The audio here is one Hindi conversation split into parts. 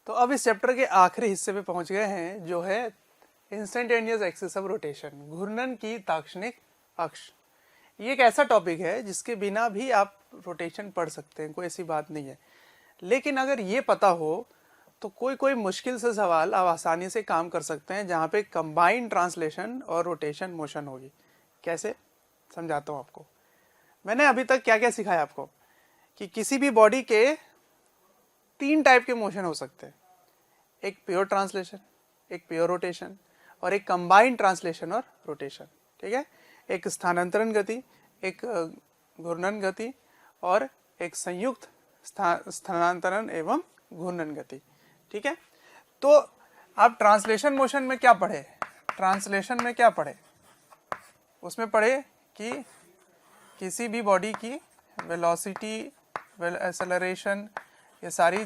तो अब इस चैप्टर के आखिरी हिस्से पे पहुंच गए हैं, जो है इंस्टेंटेनियस एक्सिस ऑफ रोटेशन, घूर्णन की ताक्षणिक अक्ष। ये एक ऐसा टॉपिक है जिसके बिना भी आप रोटेशन पढ़ सकते हैं, कोई ऐसी बात नहीं है। लेकिन अगर ये पता हो तो कोई कोई मुश्किल से सवाल आप आसानी से काम कर सकते हैं, जहाँ पे कंबाइंड ट्रांसलेशन और रोटेशन मोशन होगी। कैसे, समझाता हूँ आपको। मैंने अभी तक क्या क्या सिखाया आपको, कि किसी भी बॉडी के 3 टाइप के मोशन हो सकते हैं, एक प्योर ट्रांसलेशन, एक प्योर रोटेशन और एक कंबाइंड ट्रांसलेशन और रोटेशन। ठीक है, एक स्थानांतरण गति, एक घूर्णन गति और एक संयुक्त स्थानांतरण एवं घूर्णन गति। ठीक है, तो आप ट्रांसलेशन मोशन में क्या पढ़े, ट्रांसलेशन में क्या पढ़े, उसमें पढ़े कि किसी भी बॉडी की वेलोसिटी, एक्सेलरेशन, ये सारी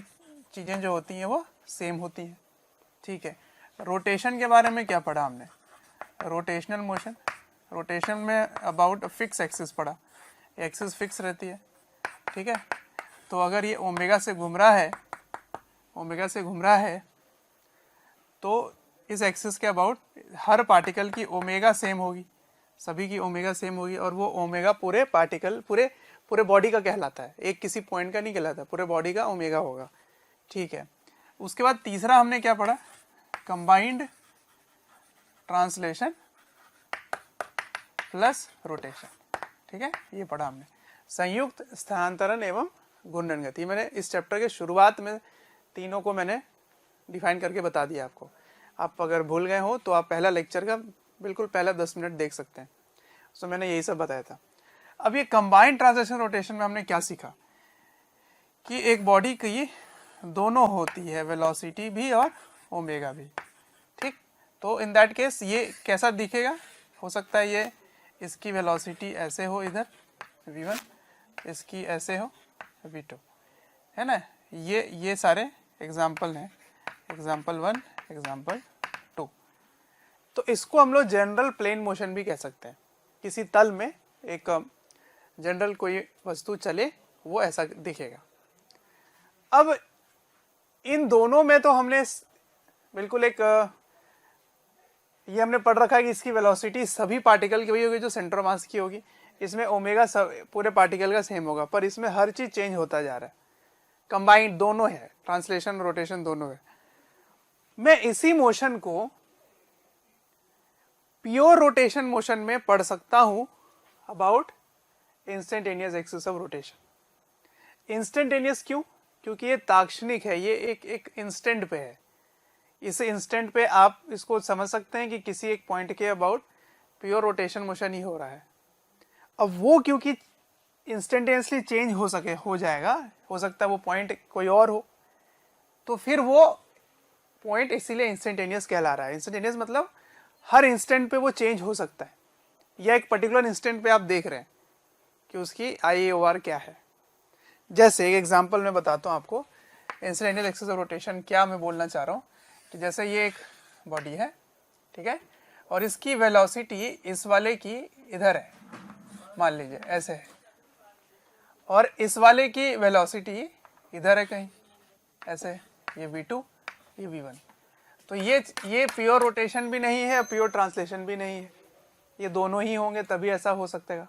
चीज़ें जो होती हैं वो सेम होती हैं। ठीक है, रोटेशन के बारे में क्या पढ़ा हमने, रोटेशनल मोशन। रोटेशन में अबाउट फिक्स एक्सिस पढ़ा, एक्सिस फिक्स रहती है। ठीक है, तो अगर ये ओमेगा से घूम रहा है, ओमेगा से घूम रहा है, तो इस एक्सिस के अबाउट हर पार्टिकल की ओमेगा सेम होगी, सभी की ओमेगा सेम होगी, और वो ओमेगा पूरे पार्टिकल, पूरे बॉडी का कहलाता है, एक किसी पॉइंट का नहीं कहलाता, पूरे बॉडी का ओमेगा होगा। ठीक है, उसके बाद तीसरा हमने क्या पढ़ा, कंबाइंड ट्रांसलेशन प्लस रोटेशन। ठीक है, ये पढ़ा हमने, संयुक्त स्थानांतरण एवं घूर्णन गति। मैंने इस चैप्टर के शुरुआत में तीनों को मैंने डिफाइन करके बता दिया आपको। आप अगर भूल गए हो तो आप पहला लेक्चर का बिल्कुल पहला 10 मिनट देख सकते हैं, तो मैंने यही सब बताया था। अब ये कंबाइंड ट्रांसलेशन रोटेशन में हमने क्या सीखा, कि एक बॉडी की दोनों होती है, वेलोसिटी भी और ओमेगा भी। ठीक, तो इन दैट केस ये कैसा दिखेगा, हो सकता है ये इसकी वेलोसिटी ऐसे हो इधर v1, इसकी ऐसे हो v2, है ना। ये सारे एग्जाम्पल हैं, एग्जाम्पल 1, एग्जाम्पल 2। तो इसको हम लोग जनरल प्लेन मोशन भी कह सकते हैं। किसी तल में एक जनरल कोई वस्तु चले, वो ऐसा दिखेगा। अब इन दोनों में तो हमने बिल्कुल एक ये हमने पढ़ रखा है कि इसकी वेलोसिटी सभी पार्टिकल की वही होगी जो सेंटर मास की होगी। इसमें ओमेगा पूरे पार्टिकल का सेम होगा, पर इसमें हर चीज चेंज होता जा रहा है। कंबाइंड दोनों है, ट्रांसलेशन रोटेशन दोनों है। मैं इसी मोशन को प्योर रोटेशन मोशन में पढ़ सकता हूं, about instantaneous axis of rotation. Instantaneous क्यों, क्योंकि ये ताक्षणिक है, ये एक इंस्टेंट पे है। इस इंस्टेंट पे आप इसको समझ सकते हैं कि किसी एक पॉइंट के अबाउट प्योर रोटेशन मोशन ही हो रहा है। अब वो क्योंकि इंस्टेंटेनियसली चेंज हो जाएगा, हो सकता है वो पॉइंट कोई और हो, तो फिर वो पॉइंट इसीलिए इंस्टेंटेनियस कहला रहा है। इंस्टेंटेनियस मतलब हर इंस्टेंट पे वो चेंज हो सकता है, या एक पर्टिकुलर इंस्टेंट पे आप देख रहे हैं कि उसकी IAOR क्या है। जैसे एक एग्जांपल मैं बताता हूँ आपको, इंस्टेंटेनियस एक्सिस ऑफ रोटेशन क्या मैं बोलना चाह रहा हूँ, कि जैसे ये एक बॉडी है, ठीक है, और इसकी वेलोसिटी इस वाले की इधर है, मान लीजिए ऐसे है, और इस वाले की वेलोसिटी इधर है कहीं ऐसे है, ये v2, ये v1। तो ये प्योर रोटेशन भी नहीं है, प्योर ट्रांसलेशन भी नहीं है, ये दोनों ही होंगे तभी ऐसा हो सकेगा।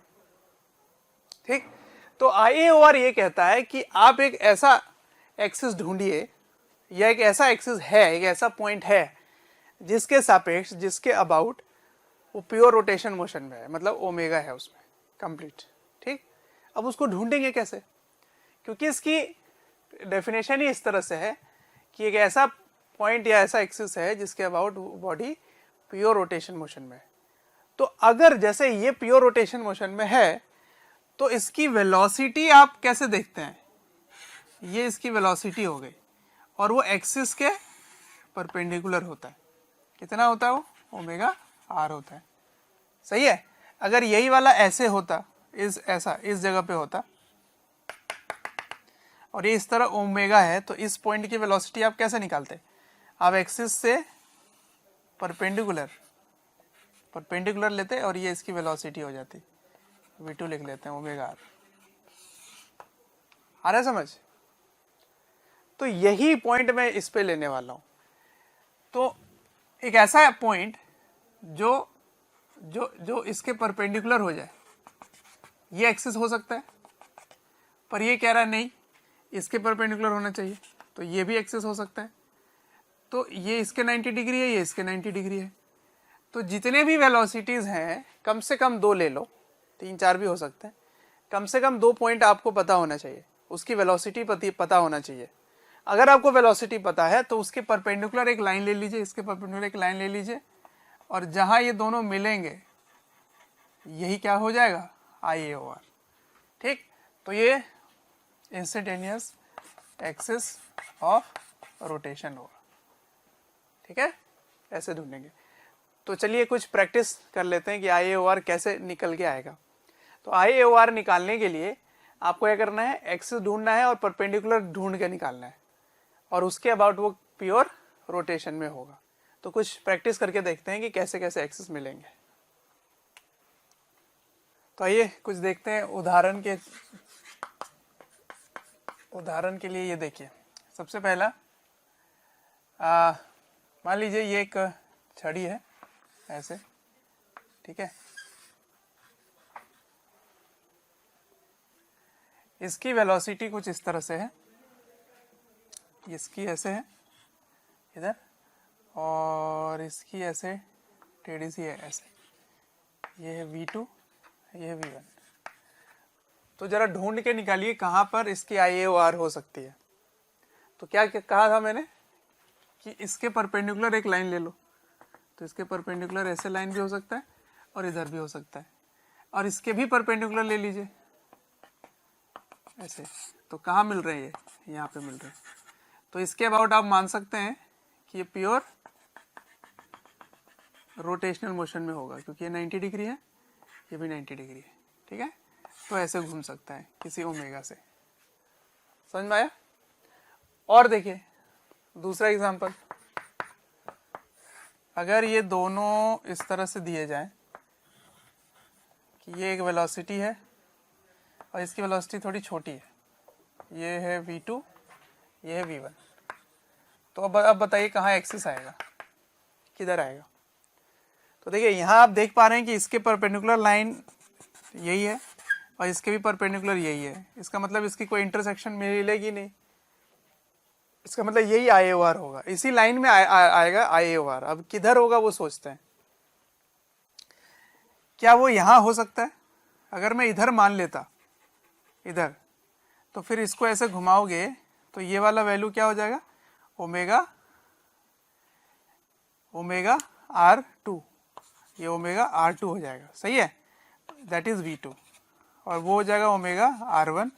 ठीक, तो IAOR ये कहता है कि आप एक ऐसा एक्सिस ढूंढिए, या एक ऐसा एक्सिस है, एक ऐसा पॉइंट है जिसके सापेक्ष, जिसके अबाउट वो प्योर रोटेशन मोशन में है, मतलब ओमेगा है उसमें कंप्लीट। ठीक, अब उसको ढूंढेंगे कैसे, क्योंकि इसकी डेफिनेशन ही इस तरह से है कि एक ऐसा पॉइंट या ऐसा एक्सिस है जिसके about body pure rotation motion में है। तो अगर जैसे ये प्योर रोटेशन मोशन में है, तो इसकी वेलोसिटी आप कैसे देखते हैं, ये इसकी वेलोसिटी हो गई, और वो एक्सिस के परपेंडिकुलर होता है। कितना होता है वो, ओमेगा r होता है। सही है, अगर यही वाला ऐसे होता, ऐसा इस जगह पे होता, और ये इस तरह ओमेगा है, तो इस पॉइंट की वेलोसिटी आप कैसे निकालते, आप एक्सिस से परपेंडिकुलर लेते और ये इसकी वेलोसिटी हो जाती, v2 लिख लेते हैं ओमेगा आर। आ रहा है समझ? तो यही पॉइंट मैं इस पे लेने वाला हूं। तो एक ऐसा पॉइंट जो जो जो इसके परपेंडिकुलर हो जाए, ये एक्सिस हो सकता है, पर ये कह रहा है नहीं इसके परपेंडिकुलर होना चाहिए, तो ये भी एक्सिस हो सकता है। तो ये इसके 90 डिग्री है, ये इसके 90 डिग्री है। तो जितने भी वेलोसिटीज हैं कम से कम 2 ले लो, 3-4 भी हो सकते हैं, कम से कम 2 पॉइंट आपको पता होना चाहिए, उसकी वेलोसिटी पता होना चाहिए। अगर आपको वेलोसिटी पता है तो उसके परपेंडिकुलर एक लाइन ले लीजिए, इसके परपेंडिकुलर एक लाइन ले लीजिए, और जहां ये दोनों मिलेंगे यही क्या हो जाएगा, IA/OR। ठीक, तो ये इंस्टेंटेनियस एक्सिस ऑफ रोटेशन होगा। ठीक है, ऐसे ढूंढेंगे। तो चलिए कुछ प्रैक्टिस कर लेते हैं कि IA/OR कैसे निकल के आएगा। तो IA/OR निकालने के लिए आपको क्या करना है, एक्सिस ढूंढना है और परपेंडिकुलर ढूंढ के निकालना है, और उसके अबाउट वो प्योर रोटेशन में होगा। तो कुछ प्रैक्टिस करके देखते हैं कि कैसे कैसे एक्सिस मिलेंगे। तो आइए कुछ देखते हैं उदाहरण के लिए। ये देखिए, सबसे पहला मान लीजिए ये एक छड़ी है ऐसे, ठीक है, इसकी वेलोसिटी कुछ इस तरह से है, इसकी ऐसे है इधर, और इसकी ऐसे टेढ़ी सी है ऐसे, ये है v2, ये है v1। तो जरा ढूंढ के निकालिए कहाँ पर इसकी IA/OR हो सकती है। तो क्या कहा था मैंने कि इसके परपेंडिकुलर एक लाइन ले लो, तो इसके परपेंडिकुलर ऐसे लाइन भी हो सकता है और इधर भी हो सकता है, और इसके भी परपेंडिकुलर ले लीजिए ऐसे। तो कहाँ मिल रहे हैं ये, यहाँ पे मिल रहे हैं। तो इसके अबाउट आप मान सकते हैं कि ये प्योर रोटेशनल मोशन में होगा, क्योंकि ये 90 डिग्री है, ये भी 90 डिग्री है। ठीक है, तो ऐसे घूम सकता है किसी ओमेगा से। समझ में आया? और देखिए दूसरा एग्जांपल, अगर ये दोनों इस तरह से दिए जाए कि ये एक वेलोसिटी है और इसकी वेलोसिटी थोड़ी छोटी है, ये है v2, ये है v1। तो अब बताइए कहाँ एक्सिस आएगा, किधर आएगा? तो देखिए यहाँ आप देख पा रहे हैं कि इसके परपेंडिकुलर लाइन यही है और इसके भी परपेंडिकुलर यही है। इसका मतलब इसकी कोई इंटरसेक्शन मिलेगी नहीं, इसका मतलब यही IA/OR होगा, इसी लाइन में आएगा IA/OR। अब किधर होगा वो सोचते हैं। क्या वो यहाँ हो सकता है? अगर मैं इधर मान लेता, इधर, तो फिर इसको ऐसे घुमाओगे तो ये वाला वैल्यू क्या हो जाएगा, ओमेगा R2, ये ओमेगा R2 हो जाएगा। सही है, दैट इज v2, और वो हो जाएगा omega R1,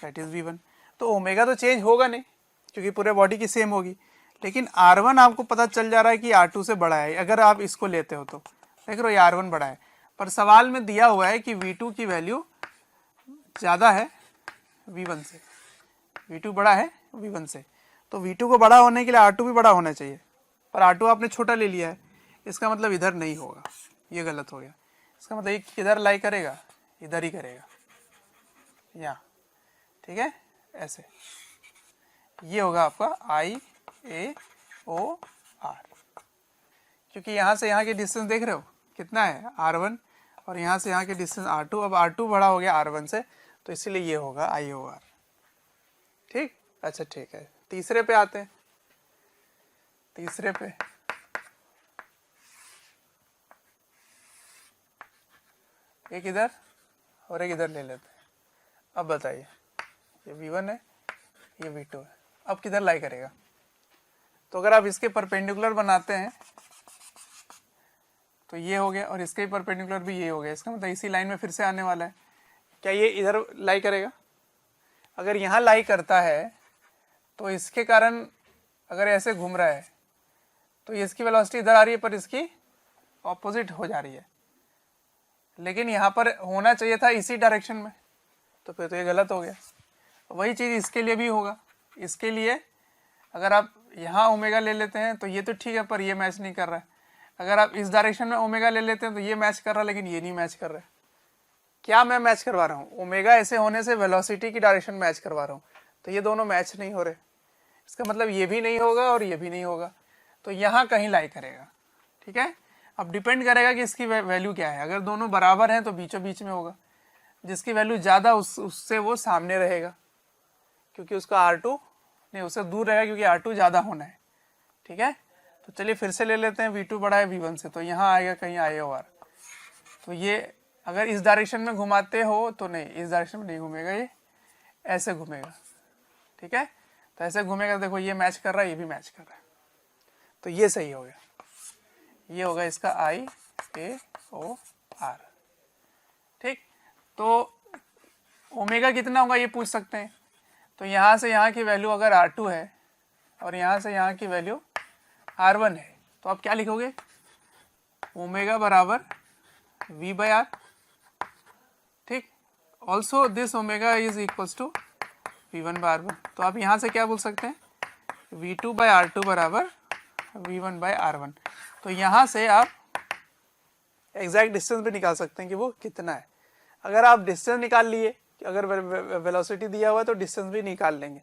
that is v1। तो ओमेगा तो चेंज होगा नहीं क्योंकि पूरे बॉडी की सेम होगी, लेकिन R1 आपको पता चल जा रहा है कि R2 से बड़ा है। अगर आप इसको लेते हो तो देख रहे हो ये R1 बड़ा है, पर सवाल में दिया हुआ है कि v2 की वैल्यू ज़्यादा है v1 से, v2 बड़ा है v1 से। तो v2 को बड़ा होने के लिए R2 भी बड़ा होना चाहिए, पर R2 आपने छोटा ले लिया है, इसका मतलब इधर नहीं होगा, ये गलत हो गया। इसका मतलब ये किधर लाई करेगा, इधर ही करेगा, यहाँ। ठीक है, ऐसे ये होगा आपका IA/OR, क्योंकि यहाँ से यहाँ की डिस्टेंस देख रहे हो कितना है, R1, और यहाँ से यहाँ की डिस्टेंस R2। अब R2 बड़ा हो गया R1 से, तो इसीलिए ये होगा IA/OR। ठीक, अच्छा ठीक है, तीसरे पे आते हैं। तीसरे पे एक इधर और एक इधर ले लेते हैं। अब बताइए, ये v1 है, ये v2 है, अब किधर लाई करेगा? तो अगर आप इसके परपेंडिकुलर बनाते हैं तो ये हो गया, और इसके परपेंडिकुलर भी ये हो गया, इसका मतलब इसी लाइन में फिर से आने वाला है। क्या ये इधर लाई करेगा? अगर यहाँ लाई करता है तो इसके कारण अगर ऐसे घूम रहा है तो इसकी वेलोसिटी इधर आ रही है, पर इसकी ऑपोजिट हो जा रही है, लेकिन यहाँ पर होना चाहिए था इसी डायरेक्शन में, तो फिर तो ये गलत हो गया। वही चीज़ इसके लिए भी होगा। इसके लिए अगर आप यहाँ ओमेगा ले लेते हैं तो ये तो ठीक है, पर ये मैच नहीं कर रहा है। अगर आप इस डायरेक्शन में ओमेगा ले लेते हैं तो ये मैच कर रहा है, लेकिन ये नहीं मैच कर रहा है। क्या मैं मैच करवा रहा हूँ, ओमेगा ऐसे होने से वेलोसिटी की डायरेक्शन मैच करवा रहा हूँ, तो ये दोनों मैच नहीं हो रहे, इसका मतलब ये भी नहीं होगा और ये भी नहीं होगा, तो यहाँ कहीं लाई करेगा। ठीक है, अब डिपेंड करेगा कि इसकी वैल्यू क्या है। अगर दोनों बराबर हैं तो बीचों बीच में होगा, जिसकी वैल्यू ज़्यादा उससे वो सामने रहेगा, क्योंकि उसका R2 नहीं, उससे दूर रहेगा क्योंकि R2 ज़्यादा होना है। ठीक है, तो चलिए फिर से ले लेते हैं, V2 बड़ा है V1 से, तो यहाँ आएगा कहीं I/R। तो ये अगर इस डायरेक्शन में घुमाते हो तो नहीं, इस डायरेक्शन में नहीं घूमेगा, ये ऐसे घूमेगा। ठीक है, तो ऐसे घूमेगा, देखो ये मैच कर रहा है, ये भी मैच कर रहा है, तो ये सही हो गया, ये होगा इसका I/O/R। ठीक, तो ओमेगा कितना होगा ये पूछ सकते हैं, तो यहाँ से यहाँ की वैल्यू अगर R2 है और यहाँ से यहाँ की वैल्यू R1 है, तो आप क्या लिखोगे, ओमेगा बराबर V/R। ठीक, also this omega is equals to V1/R1, तो आप यहाँ से क्या बोल सकते हैं, V2/R2 बराबर V1/R1। तो यहाँ से आप एग्जैक्ट डिस्टेंस भी निकाल सकते हैं कि वो कितना है। अगर आप डिस्टेंस निकाल लिए, अगर वेलोसिटी दिया हुआ है तो डिस्टेंस भी निकाल लेंगे,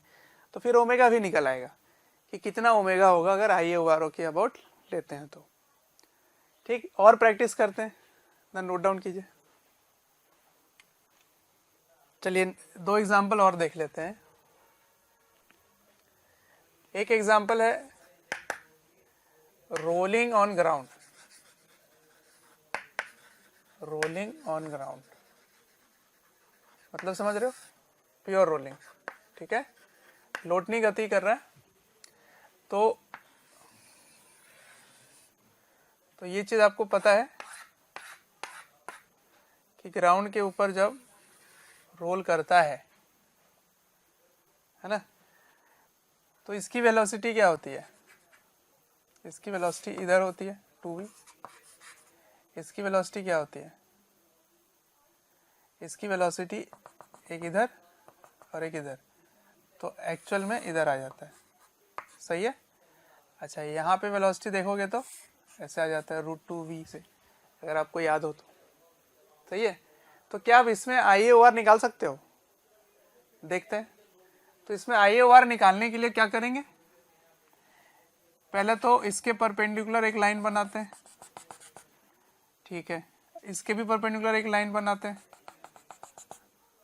तो फिर ओमेगा भी निकल आएगा कि कितना ओमेगा होगा अगर I/O/R के अबाउट लेते हैं तो। ठीक, और प्रैक्टिस करते हैं, ना नोट डाउन कीजिए। चलिए 2 एग्जाम्पल और देख लेते हैं। एक एग्जाम्पल है rolling on ground, rolling on ground मतलब समझ रहे हो, प्योर रोलिंग। ठीक है, लोटनी गति कर रहा है, तो ये चीज आपको पता है कि ग्राउंड के ऊपर जब रोल करता है ना, तो इसकी वेलोसिटी क्या होती है, इसकी वेलोसिटी इधर होती है 2v, इसकी वेलोसिटी क्या होती है, इसकी वेलोसिटी एक इधर और एक इधर, तो एक्चुअल में इधर आ जाता है। सही है, अच्छा यहाँ पे वेलोसिटी देखोगे तो ऐसे आ जाता है √2v से, अगर आपको याद हो तो। सही है, तो क्या आप इसमें I/O/R निकाल सकते हो, देखते हैं। तो इसमें I/O/R निकालने के लिए क्या करेंगे, पहले तो इसके परपेंडिकुलर एक लाइन बनाते हैं। ठीक है, इसके भी परपेंडिकुलर एक लाइन बनाते हैं,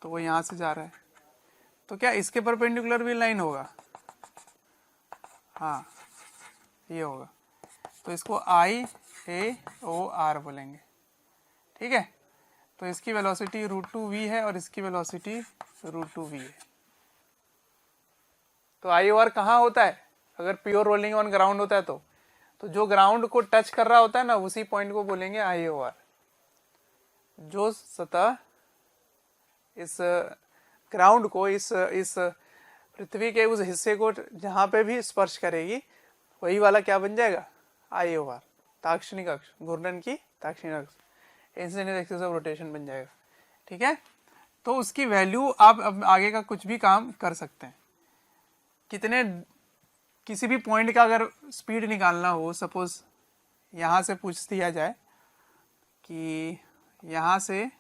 तो वो यहाँ से जा रहा है, तो क्या इसके परपेंडिकुलर भी लाइन होगा, हाँ ये होगा, तो इसको I/A/O/R बोलेंगे। ठीक है, तो इसकी वेलोसिटी √2v है और इसकी वेलोसिटी √2v है। तो I/O/R कहाँ होता है, अगर प्योर रोलिंग ऑन ग्राउंड होता है तो जो ग्राउंड को टच कर रहा होता है ना, उसी पॉइंट को बोलेंगे I/O/R। जो सतह इस ग्राउंड को, इस पृथ्वी के उस हिस्से को जहाँ पे भी स्पर्श करेगी, वही वाला क्या बन जाएगा, I/O/R, ताक्षणिक अक्ष, घूर्णन की ताक्षणिक अक्ष, इंस्टेंटेनियस एक्सिस ऑफ रोटेशन बन जाएगा। ठीक है, तो उसकी वैल्यू आप अब आगे का कुछ भी काम कर सकते हैं। किसी भी पॉइंट का अगर स्पीड निकालना हो, सपोज यहाँ से पूछ दिया जाए कि यहाँ से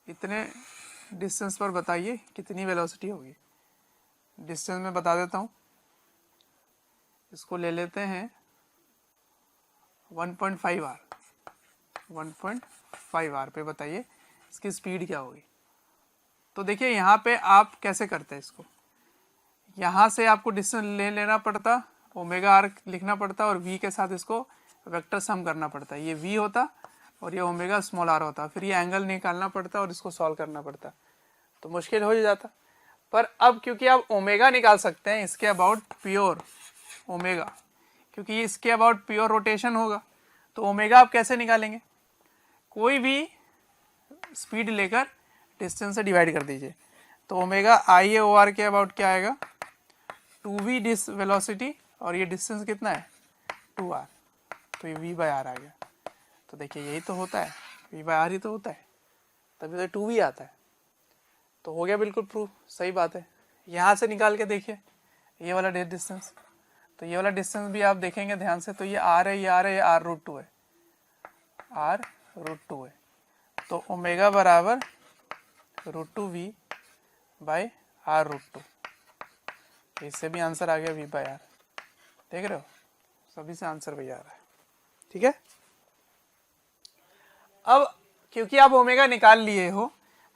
इतने डिस्टेंस पर बताइए कितनी वेलोसिटी होगी, डिस्टेंस में बता देता हूँ, इसको ले लेते हैं 1.5 R पे बताइए इसकी स्पीड क्या होगी। तो देखिए यहाँ पे आप कैसे करते हैं इसको, यहाँ से आपको डिस्टेंस लेना पड़ता, ω/R लिखना पड़ता और v के साथ इसको वेक्टर सम करना पड़ता, ये v होता और ये ω r होता, फिर ये एंगल निकालना पड़ता और इसको सॉल्व करना पड़ता, तो मुश्किल हो जाता। पर अब क्योंकि आप ओमेगा निकाल सकते हैं इसके अबाउट प्योर ओमेगा, क्योंकि इसके अबाउट प्योर रोटेशन होगा, तो ओमेगा आप कैसे निकालेंगे, कोई भी स्पीड लेकर डिस्टेंस से डिवाइड कर दीजिए, तो ओमेगा I/O/R के अबाउट क्या आएगा, 2v डिस वेलोसिटी और ये डिस्टेंस कितना है 2r, तो ये v/r आ गया। तो देखिए यही तो होता है, v/r ही तो होता है, तभी तो 2v आता है, तो हो गया बिल्कुल प्रूफ, सही बात है। यहाँ से निकाल के देखिए ये वाला डिस्टेंस, तो ये वाला डिस्टेंस भी आप देखेंगे ध्यान से, तो ये r है, ये r है, ये r √2 है, r √2 है, तो ओमेगा बराबर √2v बाय r √2। इससे भी आंसर आ गया v बाय r। देख रहे हो, सभी से आंसर वही आ रहा है। ठीक है, अब क्योंकि आप ओमेगा निकाल लिए हो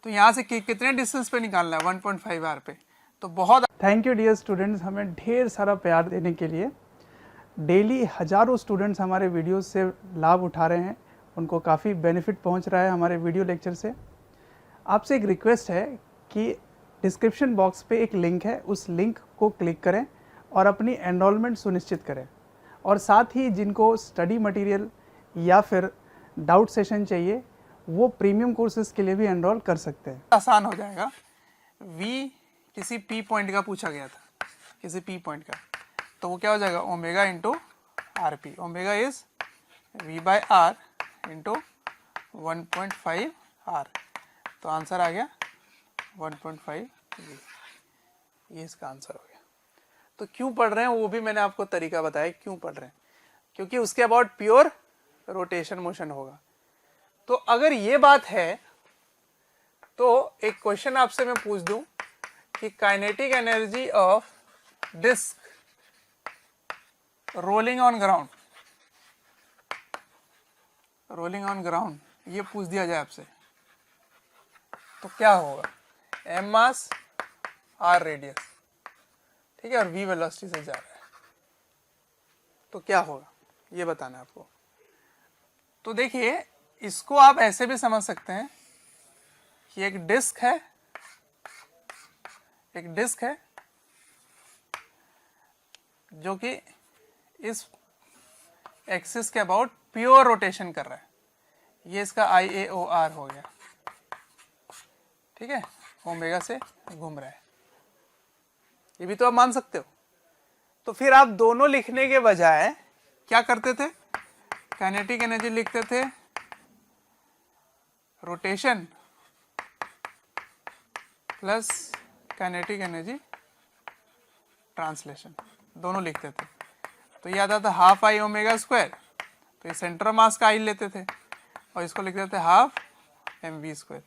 तो यहाँ से कितने डिस्टेंस पे निकालना है, 1.5 r पे। तो बहुत थैंक यू डियर स्टूडेंट्स, हमें ढेर सारा प्यार देने के लिए। डेली हज़ारों स्टूडेंट्स हमारे वीडियोस से लाभ उठा रहे हैं, उनको काफ़ी बेनिफिट पहुंच रहा है हमारे वीडियो लेक्चर से। आपसे एक रिक्वेस्ट है कि डिस्क्रिप्शन बॉक्स पे एक लिंक है, उस लिंक को क्लिक करें और अपनी एनरोलमेंट सुनिश्चित करें। और साथ ही जिनको स्टडी मटेरियल या फिर डाउट सेशन चाहिए वो प्रीमियम कोर्सेज के लिए भी एनरोल कर सकते हैं। आसान हो जाएगा। v किसी p पॉइंट का पूछा गया था, किसी p पॉइंट का, तो वो क्या हो जाएगा, omega into R P. Omega is v by R into 1.5 r। तो आंसर आ गया 1.5 v। ये इसका आंसर हो गया। तो क्यों पढ़ रहे हैं वो भी मैंने आपको तरीका बताया क्यों पढ़ रहे हैं, क्योंकि उसके अबाउट प्योर रोटेशन मोशन होगा। तो अगर ये बात है तो एक क्वेश्चन आपसे मैं पूछ दूं कि kinetic energy of disc rolling on ground, rolling on ground, ये पूछ दिया जाए आपसे तो क्या होगा। एम मास आर रेडियस, ठीक है, और v वेलोसिटी से जा रहा है, तो क्या होगा ये बताना है आपको। तो देखिए, इसको आप ऐसे भी समझ सकते हैं कि एक डिस्क है, एक डिस्क है जो कि इस एक्सिस के अबाउट प्योर रोटेशन कर रहा है। ये इसका IAOR हो गया, ठीक है, ओमेगा से घूम रहा है। ये भी तो आप मान सकते हो। तो फिर आप दोनों लिखने के बजाय क्या करते थे, काइनेटिक एनर्जी लिखते थे rotation plus kinetic energy translation, दोनों लिखते थे। तो ये आता था हाफ आई ओमेगा स्क्वायर, तो ये सेंटर मास का आई लेते थे और इसको लिखते थे हाफ mv स्क्वायर।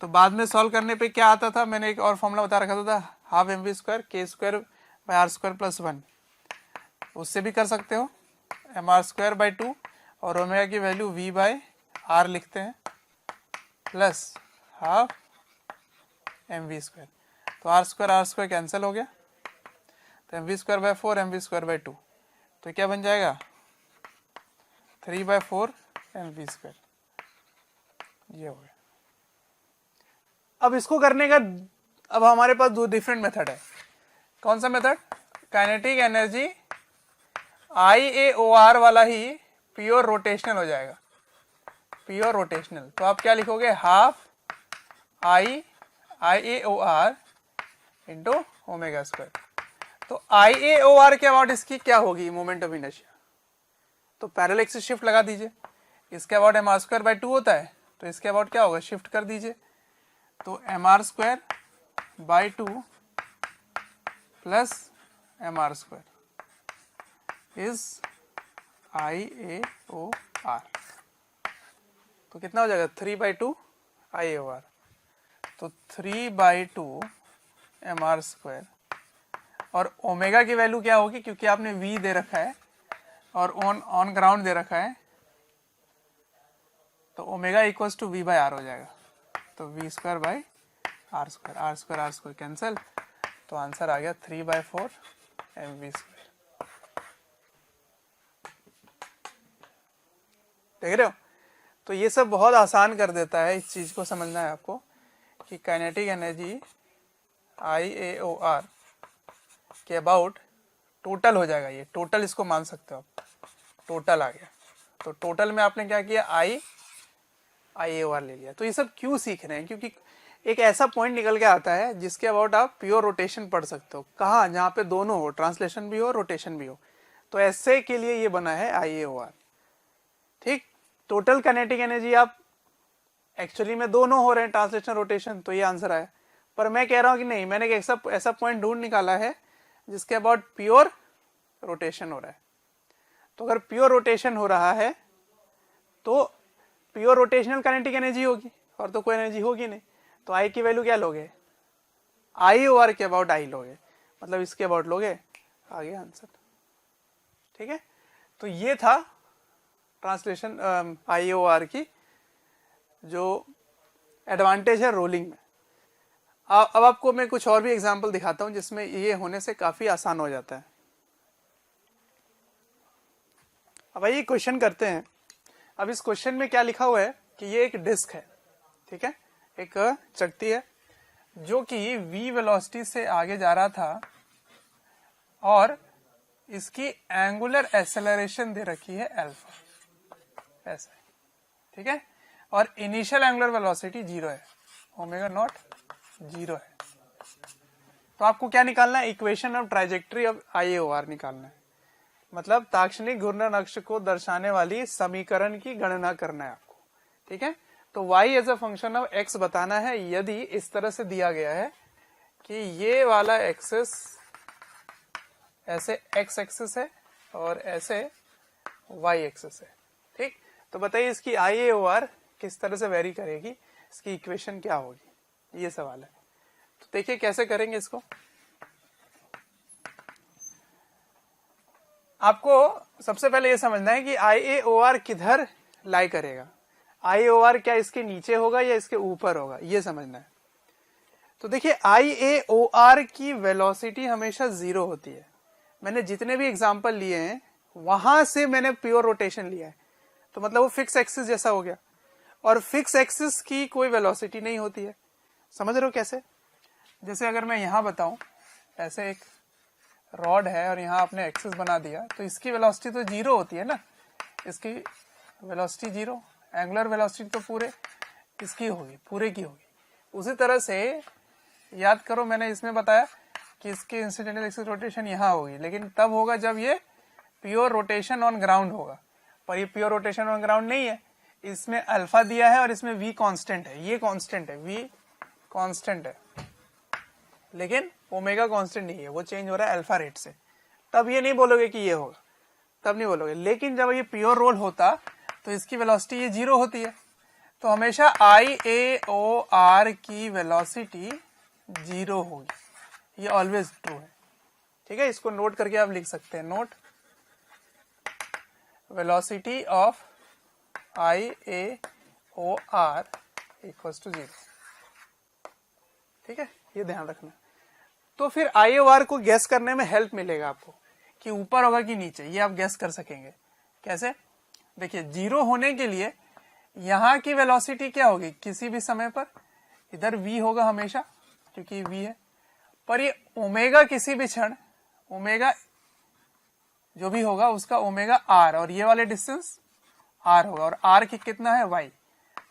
तो बाद में सॉल्व करने पे क्या आता था, मैंने एक और फॉर्मूला बता रखा था, half mv square k square by R square plus 1। उससे भी कर सकते हो, mr स्क्वायर बाय 2 और ओमेगा की वैल्यू v बाय आर लिखते हैं प्लस हाफ mv स्क्वायर। तो आर स्क्वायर कैंसिल हो गया, तो mv square by 4 mv square by 2, तो क्या बन जाएगा 3 बाय 4 mv स्क्वायर। ये हो गया। अब इसको करने का, अब हमारे पास दो डिफरेंट मेथड है। कौन सा मेथड, काइनेटिक एनर्जी IAOR वाला ही प्योर रोटेशनल हो जाएगा, प्योर रोटेशनल। तो आप क्या लिखोगे, half IAOR into omega square. तो IAOR के अबाउट इसकी क्या होगी, मोमेंट ऑफ इनर्शिया। तो पैरेलल एक्सिस शिफ्ट लगा दीजिए, इसके अबाउट mr स्क्वायर बाय 2 होता है, तो इसके अबाउट क्या होगा, शिफ्ट कर दीजिए। तो mr square by 2 plus mr square is IAOR। तो कितना हो जाएगा, 3 बाई 2 IAOR। तो 3 बाई 2 mr स्क्वायर, और ओमेगा की वैल्यू क्या होगी, क्योंकि आपने v दे रखा है और ऑन ग्राउंड दे रखा है, तो omega equals to v by R हो जाएगा। तो v square by R square cancel, तो आंसर आ गया 3 बाय 4 mv स्क्वायर। देख रहे हो, तो ये सब बहुत आसान कर देता है। इस चीज को समझना है आपको कि काइनेटिक एनर्जी IAOR के अबाउट टोटल हो जाएगा। ये टोटल इसको मान सकते हो आप, टोटल आ गया। तो टोटल में आपने क्या किया, IAOR ले लिया। तो ये सब क्यों सीख रहे हैं, क्योंकि एक ऐसा पॉइंट निकल के आता है जिसके अबाउट आप प्योर रोटेशन पढ़ सकते हो। कहाँ, जहाँ पे दोनों हो, ट्रांसलेशन भी हो रोटेशन भी हो। तो ऐसे के लिए ये बना है IAOR। ठीक, टोटल काइनेटिक एनर्जी आप एक्चुअली में दोनों हो रहे हैं, ट्रांसलेशन रोटेशन, तो ये आंसर आया। पर मैं कह रहा हूँ कि नहीं, मैंने एक ऐसा पॉइंट ढूंढ निकाला है जिसके अबाउट प्योर रोटेशन हो रहा है। तो अगर प्योर रोटेशन हो रहा है तो प्योर रोटेशनल काइनेटिक एनर्जी होगी और तो कोई एनर्जी होगी नहीं, तो आई की वैल्यू क्या लोगे, आई ओवर के अबाउट आई लोगे, मतलब इसके अबाउट लोगे, आ गया आंसर। ठीक है, तो ये था ट्रांसलेशन आई ओ आर की जो एडवांटेज है रोलिंग में। अब आपको मैं कुछ और भी एग्जांपल दिखाता हूं जिसमें ये होने से काफी आसान हो जाता है। अब आइए क्वेश्चन करते हैं। अब इस क्वेश्चन में क्या लिखा हुआ है कि ये एक डिस्क है, ठीक है, एक चकती है जो कि v वेलोसिटी से आगे जा रहा था और इसकी एंगुलर एक्सेलरेशन दे रखी है अल्फा, ऐसा, ठीक है, और इनिशियल एंगुलर वेलोसिटी 0 है, ओमेगा नॉट 0 है। तो आपको क्या निकालना है, इक्वेशन ऑफ ट्राइजेक्टरी ऑफ IAOR निकालना है, मतलब ताक्षणिक घूर्णन अक्ष को दर्शाने वाली समीकरण की गणना करना है आपको। ठीक है, तो y as a function of x बताना है यदि इस तरह से दिया गया है कि ये वाला एक्सिस ऐसे x एक्सिस है और ऐसे y एक्सिस है। ठीक, तो बताइए इसकी IAOR किस तरह से वेरी करेगी, इसकी इक्वेशन क्या होगी, ये सवाल है। तो देखिए कैसे करेंगे इसको। आपको सबसे पहले ये समझना है कि IAOR किधर लाई करेगा, IAOR क्या इसके नीचे होगा या इसके ऊपर होगा, ये समझना है। तो देखिए IAOR की वेलोसिटी हमेशा 0 होती है। मैंने जितने भी एग्जांपल लिए हैं वहां से मैंने प्योर रोटेशन लिया है, तो मतलब वो फिक्स एक्सिस जैसा हो गया, और फिक्स एक्सिस की कोई वेलोसिटी नहीं होती है। समझ रहे हो कैसे, जैसे अगर मैं यहां बताऊं ऐसे एक रॉड है और यहाँ आपने एक्सिस बना दिया तो इसकी वेलोसिटी तो 0 होती है ना, इसकी वेलोसिटी 0, एंगुलर वेलोसिटी तो पूरे इसकी होगी, पूरे की होगी। उसी तरह से याद करो मैंने इसमें बताया कि इसकी इंसिडेंटल एक्सिस रोटेशन यहाँ होगी, लेकिन तब होगा जब ये प्योर रोटेशन ऑन ग्राउंड होगा, पर ये प्योर रोटेशन ऑन ग्राउंड नहीं है, इसमें अल्फा दिया है और इसमें v कांस्टेंट है, ये कांस्टेंट है, v कांस्टेंट है, लेकिन ओमेगा कांस्टेंट नहीं है, वो चेंज हो रहा है अल्फा रेट से। तब ये नहीं बोलोगे कि ये होगा, तब नहीं बोलोगे। लेकिन जब ये प्योर रोल होता तो इसकी वेलोसिटी ये 0 होती है, तो हमेशा IAOR की वेलोसिटी 0 होगी, ये ऑलवेज ट्रू है। ठीक है, इसको नोट करके आप लिख सकते हैं, note velocity of IAOR equals to 0। ठीक है, ये ध्यान रखना। तो फिर IAOR को गैस करने में हेल्प मिलेगा आपको कि ऊपर होगा कि नीचे, ये आप गैस कर सकेंगे। कैसे, देखिए 0 होने के लिए यहां की वेलोसिटी क्या होगी, किसी भी समय पर इधर v होगा हमेशा क्योंकि v है, पर ये ओमेगा किसी भी क्षण, ओमेगा जो भी होगा उसका ओमेगा r, और ये वाले डिस्टेंस r होगा, और r की कितना है y,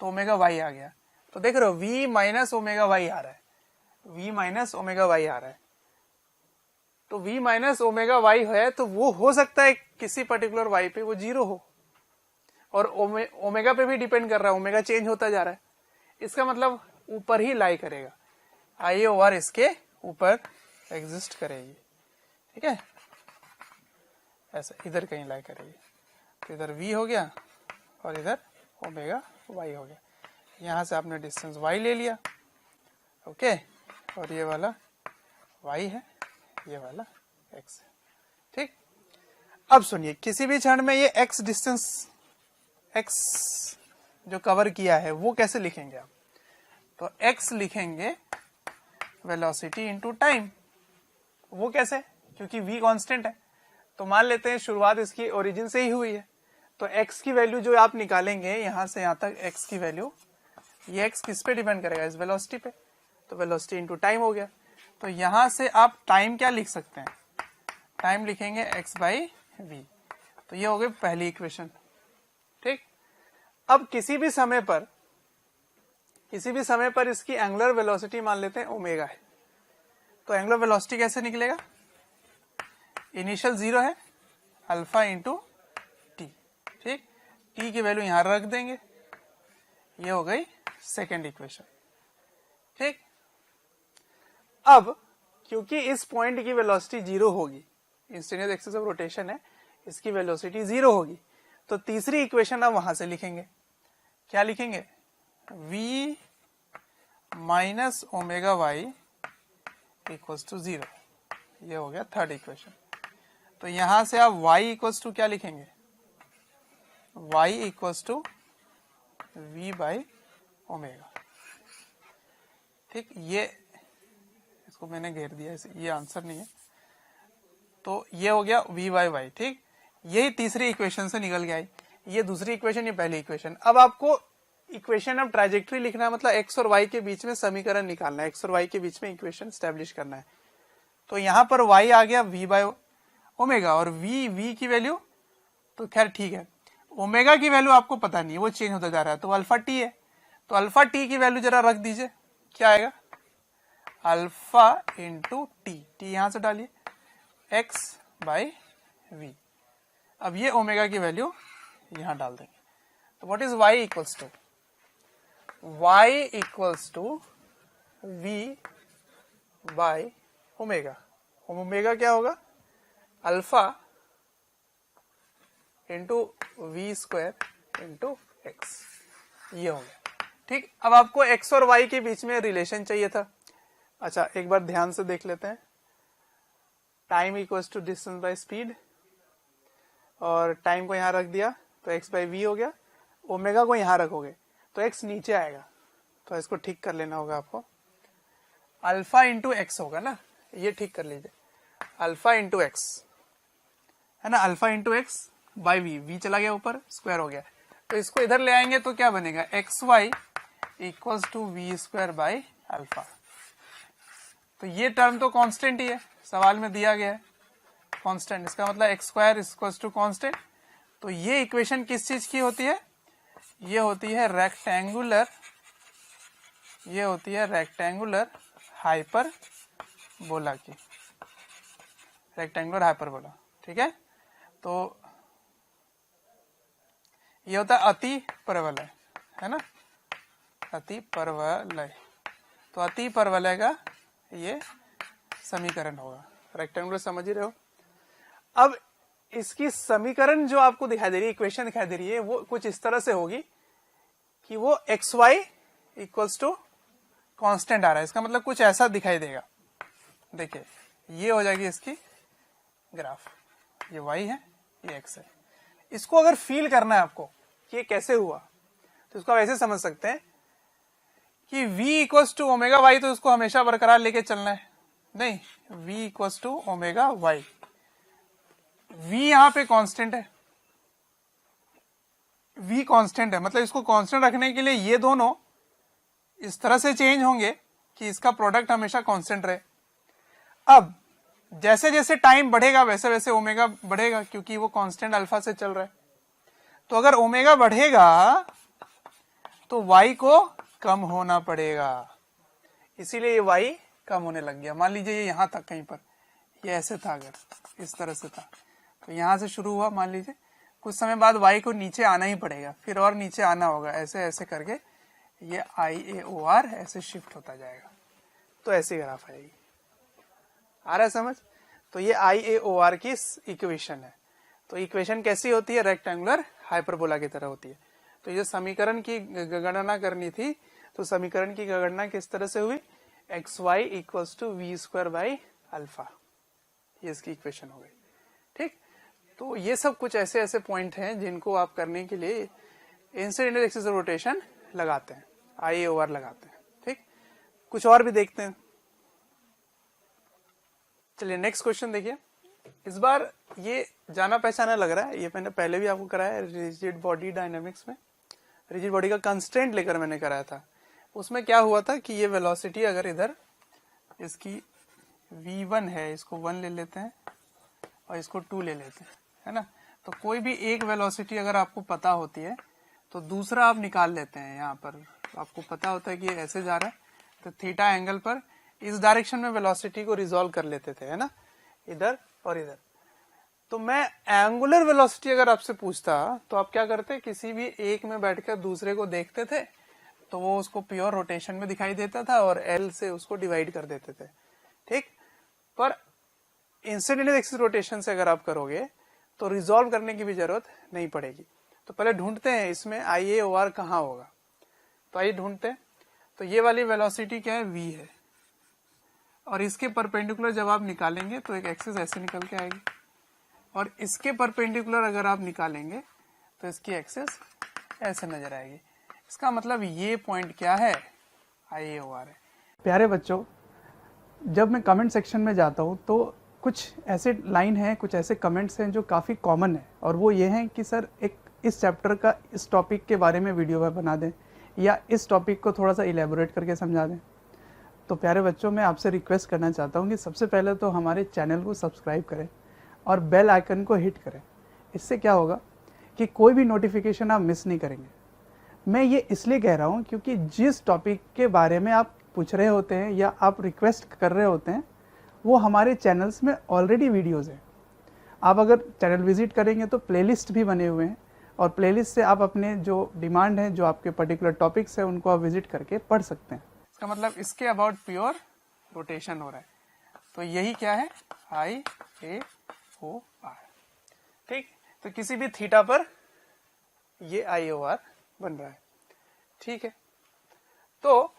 तो ओमेगा y आ गया। तो देख रहे हो v माइनस ओमेगा y आ रहा है, v माइनस ओमेगा y आ रहा है। तो v माइनस ओमेगा y है तो वो हो सकता है किसी पर्टिकुलर y पे वो 0 हो, और ओमेगा पे भी डिपेंड कर रहा है, ओमेगा चेंज होता जा रहा है, इसका मतलब ऊपर ही लाई करेगा, IAOR इसके ऊपर एग्जिस्ट करेगी। ठीक है, ऐसा इधर कहीं लाई करेगी, तो इधर v हो गया और इधर ओमेगा y हो गया। यहां से आपने डिस्टेंस y ले लिया, ओके, और ये वाला y है, ये वाला x है। ठीक, अब सुनिए, किसी भी क्षण में ये x डिस्टेंस, x जो कवर किया है वो कैसे लिखेंगे आप, तो x लिखेंगे वेलोसिटी इनटू टाइम। वो कैसे, क्योंकि v कांस्टेंट है, तो मान लेते हैं शुरुआत इसकी ओरिजिन से ही हुई है, तो x की वैल्यू जो आप निकालेंगे यहां से यहां तक, x की वैल्यू, ये x किस पे डिपेंड करेगा, इस वेलोसिटी पे, तो वेलोसिटी इनटू टाइम हो गया। तो यहां से आप टाइम क्या लिख सकते हैं, टाइम लिखेंगे x बाई v, तो ये हो गई पहली इक्वेशन। ठीक, अब किसी भी समय पर इसकी एंगुलर वेलोसिटी मान लेते हैं ओमेगा है, तो एंगुलर वेलोसिटी कैसे निकलेगा, इनिशियल 0 है, अल्फा इंटू टी। ठीक, टी की वैल्यू यहां रख देंगे, ये हो गई सेकेंड इक्वेशन। ठीक, अब क्योंकि इस पॉइंट की वेलोसिटी 0 होगी, इंस्टेंटेनियस एक्सिस ऑफ रोटेशन है, इसकी वेलोसिटी 0 होगी, तो तीसरी इक्वेशन आप वहां से लिखेंगे। क्या लिखेंगे, v minus omega Y equals to 0। ये हो गया थर्ड इक्वेशन। तो यहां से आप y इक्वल्स टू क्या लिखेंगे, y equals to v by omega. ठीक, ये इसको मैंने घेर दिया, ये आंसर नहीं है। तो ये हो गया v बाई वाई। ठीक, यही तीसरी इक्वेशन से निकल के आई। ये दूसरी इक्वेशन, ये पहली इक्वेशन। अब आपको इक्वेशन ऑफ ट्राजेक्टरी लिखना है, मतलब x और y के बीच में समीकरण निकालना है, x और y के बीच में इक्वेशन स्टैब्लिश करना है। तो यहां पर y आ गया v बाय ओमेगा, और v की वैल्यू तो खैर ठीक है, ओमेगा की वैल्यू आपको पता नहीं है, वो चेंज होता जा रहा है, तो अल्फा टी है। तो अल्फा टी की वैल्यू जरा रख दीजिए, क्या आएगा, अल्फा इंटू टी यहां से डालिए, x बाई v। अब ये ओमेगा की वैल्यू यहां डाल देंगे। तो what is y equals to, y equals to v by omega. Omega क्या होगा, alpha into V square into X, ये हो गया। ठीक, अब आपको x और y के बीच में रिलेशन चाहिए था। अच्छा, एक बार ध्यान से देख लेते हैं। Time equals to distance by speed, और टाइम को यहां रख दिया तो x बाई वी हो गया। ओमेगा को यहां रखोगे तो x नीचे आएगा, तो इसको ठीक कर लेना होगा आपको। अल्फा इंटू एक्स होगा ना, ये ठीक कर लीजिए, अल्फा इंटू एक्स है ना, alpha into X by V चला गया ऊपर, स्क्वायर हो गया। तो इसको इधर ले आएंगे तो क्या बनेगा, X Y equals to V square by alpha. तो ये टर्म तो कांस्टेंट ही है, सवाल में दिया गया है कांस्टेंट, इसका मतलब X square equals to constant. तो ये इक्वेशन किस चीज की होती है, ये होती है रेक्टेंगुलर, ये होती है रेक्टेंगुलर हाइपरबोला की, रेक्टेंगुलर हाइपरबोला। ठीक है, तो ये होता है अति परवलय, है ना, अति परवलय। तो अति परवलय का ये समीकरण होगा, रेक्टेंगुलर समझ ही रहे हो। अब इसकी समीकरण जो आपको दिखाई दे रही है, इक्वेशन दिखाई दे रही है, वो कुछ इस तरह से होगी कि वो X Y equals to constant आ रहा है, इसका मतलब कुछ ऐसा दिखाई देगा। देखिए, ये हो जाएगी इसकी ग्राफ, ये y है, ये x है। इसको अगर फील करना है आपको कि ये कैसे हुआ, तो इसको आप ऐसे समझ सकते हैं कि v equals to omega Y, तो इसको हमेशा बरकरार लेके चलना है, नहीं, v equals to omega Y. v यहां पे कांस्टेंट है, v कांस्टेंट है, मतलब इसको कांस्टेंट रखने के लिए ये दोनों इस तरह से चेंज होंगे कि इसका प्रोडक्ट हमेशा कांस्टेंट रहे। अब जैसे जैसे टाइम बढ़ेगा वैसे वैसे ओमेगा बढ़ेगा, क्योंकि वो कांस्टेंट अल्फा से चल रहा है। तो अगर ओमेगा बढ़ेगा तो y को कम होना पड़ेगा, इसीलिए ये y कम होने लग गया। मान लीजिए ये यहां तक कहीं पर, ये ऐसे था, अगर इस तरह से था, तो यहां से शुरू हुआ, मान लीजिए कुछ समय बाद y को नीचे आना ही पड़ेगा, फिर और नीचे आना होगा, ऐसे ऐसे करके ये IAOR ऐसे शिफ्ट होता जाएगा, तो ऐसी ग्राफ आएगी। आ रहा है समझ? तो ये IAOR की इक्वेशन है। तो इक्वेशन कैसी होती है, रेक्टेंगुलर हाइपरबोला की तरह होती है। तो ये समीकरण की गणना करनी थी, तो समीकरण की गणना किस तरह से हुई, X Y equals to V square by alpha, ये इसकी इक्वेशन हो गई। ठीक, तो ये सब कुछ ऐसे ऐसे पॉइंट हैं जिनको आप करने के लिए इंसिडेंट एक्सिस ऑफ रोटेशन लगाते हैं, IAOR लगाते हैं। ठीक, कुछ और भी देखते हैं। चलिए नेक्स्ट क्वेश्चन देखिए। इस बार ये जाना पहचाना लग रहा है, ये मैंने पहले भी आपको कराया है रिजिड बॉडी डायनामिक्स में, रिजिड बॉडी का कंस्ट्रेंट लेकर मैंने कराया था। उसमें क्या हुआ था कि ये वेलोसिटी अगर इधर इसकी v1 है, इसको 1 ले लेते हैं और इसको 2 ले लेते हैं, है ना। तो कोई भी एक वेलोसिटी अगर आपको पता होती है तो दूसरा आप निकाल लेते हैं। यहाँ पर आपको पता होता है कि ये ऐसे जा रहा है, तो थीटा एंगल पर इस डायरेक्शन में वेलोसिटी को रिजॉल्व कर लेते थे, है ना, इधर और इधर। तो मैं एंगुलर वेलोसिटी अगर आपसे पूछता तो आप क्या करते, किसी भी एक में बैठकर दूसरे को देखते थे, तो वो उसको प्योर रोटेशन में दिखाई देता था और L से उसको डिवाइड कर देते थे। ठीक, पर इंसिडेंट एक्सिस रोटेशन से अगर आप करोगे तो रिजॉल्व करने की भी जरूरत नहीं पड़ेगी। तो पहले ढूंढते हैं इसमें IAOR कहाँ होगा। तो आइए ढूंढते हैं। तो ये वाली वेलोसिटी क्या है, v है, और इसके परपेंडिकुलर जब आप निकालेंगे तो एक एक्सिस ऐसे निकल के आएगी, और इसके परपेंडिकुलर अगर आप निकालेंगे तो इसकी एक्सिस ऐसे नजर आएगी। इसका मतलब ये पॉइंट क्या है, IAOR है। प्यारे बच्चों, जब मैं कमेंट सेक्शन में जाता हूँ तो कुछ ऐसे लाइन हैं, कुछ ऐसे कमेंट्स हैं जो काफ़ी कॉमन है, और वो ये हैं कि सर एक इस चैप्टर का इस टॉपिक के बारे में वीडियो बना दें, या इस टॉपिक को थोड़ा सा इलेबोरेट करके समझा दें। तो प्यारे बच्चों, मैं आपसे रिक्वेस्ट करना चाहता हूँ कि सबसे पहले तो हमारे चैनल को सब्सक्राइब करें और बेल आइकन को हिट करें। इससे क्या होगा कि कोई भी नोटिफिकेशन आप मिस नहीं करेंगे। मैं ये इसलिए कह रहा हूँ क्योंकि जिस टॉपिक के बारे में आप पूछ रहे होते हैं या आप रिक्वेस्ट कर रहे होते हैं, वो हमारे चैनल्स में ऑलरेडी वीडियोस हैं। आप अगर चैनल विजिट करेंगे तो प्लेलिस्ट भी बने हुए हैं, और प्लेलिस्ट से आप अपने जो डिमांड है, जो आपके पर्टिकुलर टॉपिक्स हैं, उनको आप विजिट करके पढ़ सकते हैं। इसका मतलब इसके अबाउट प्योर रोटेशन हो रहा है। तो यही क्या है, IAOR। ठीक, तो किसी भी थीटा पर ये IAOR बन रहा है। ठीक है, तो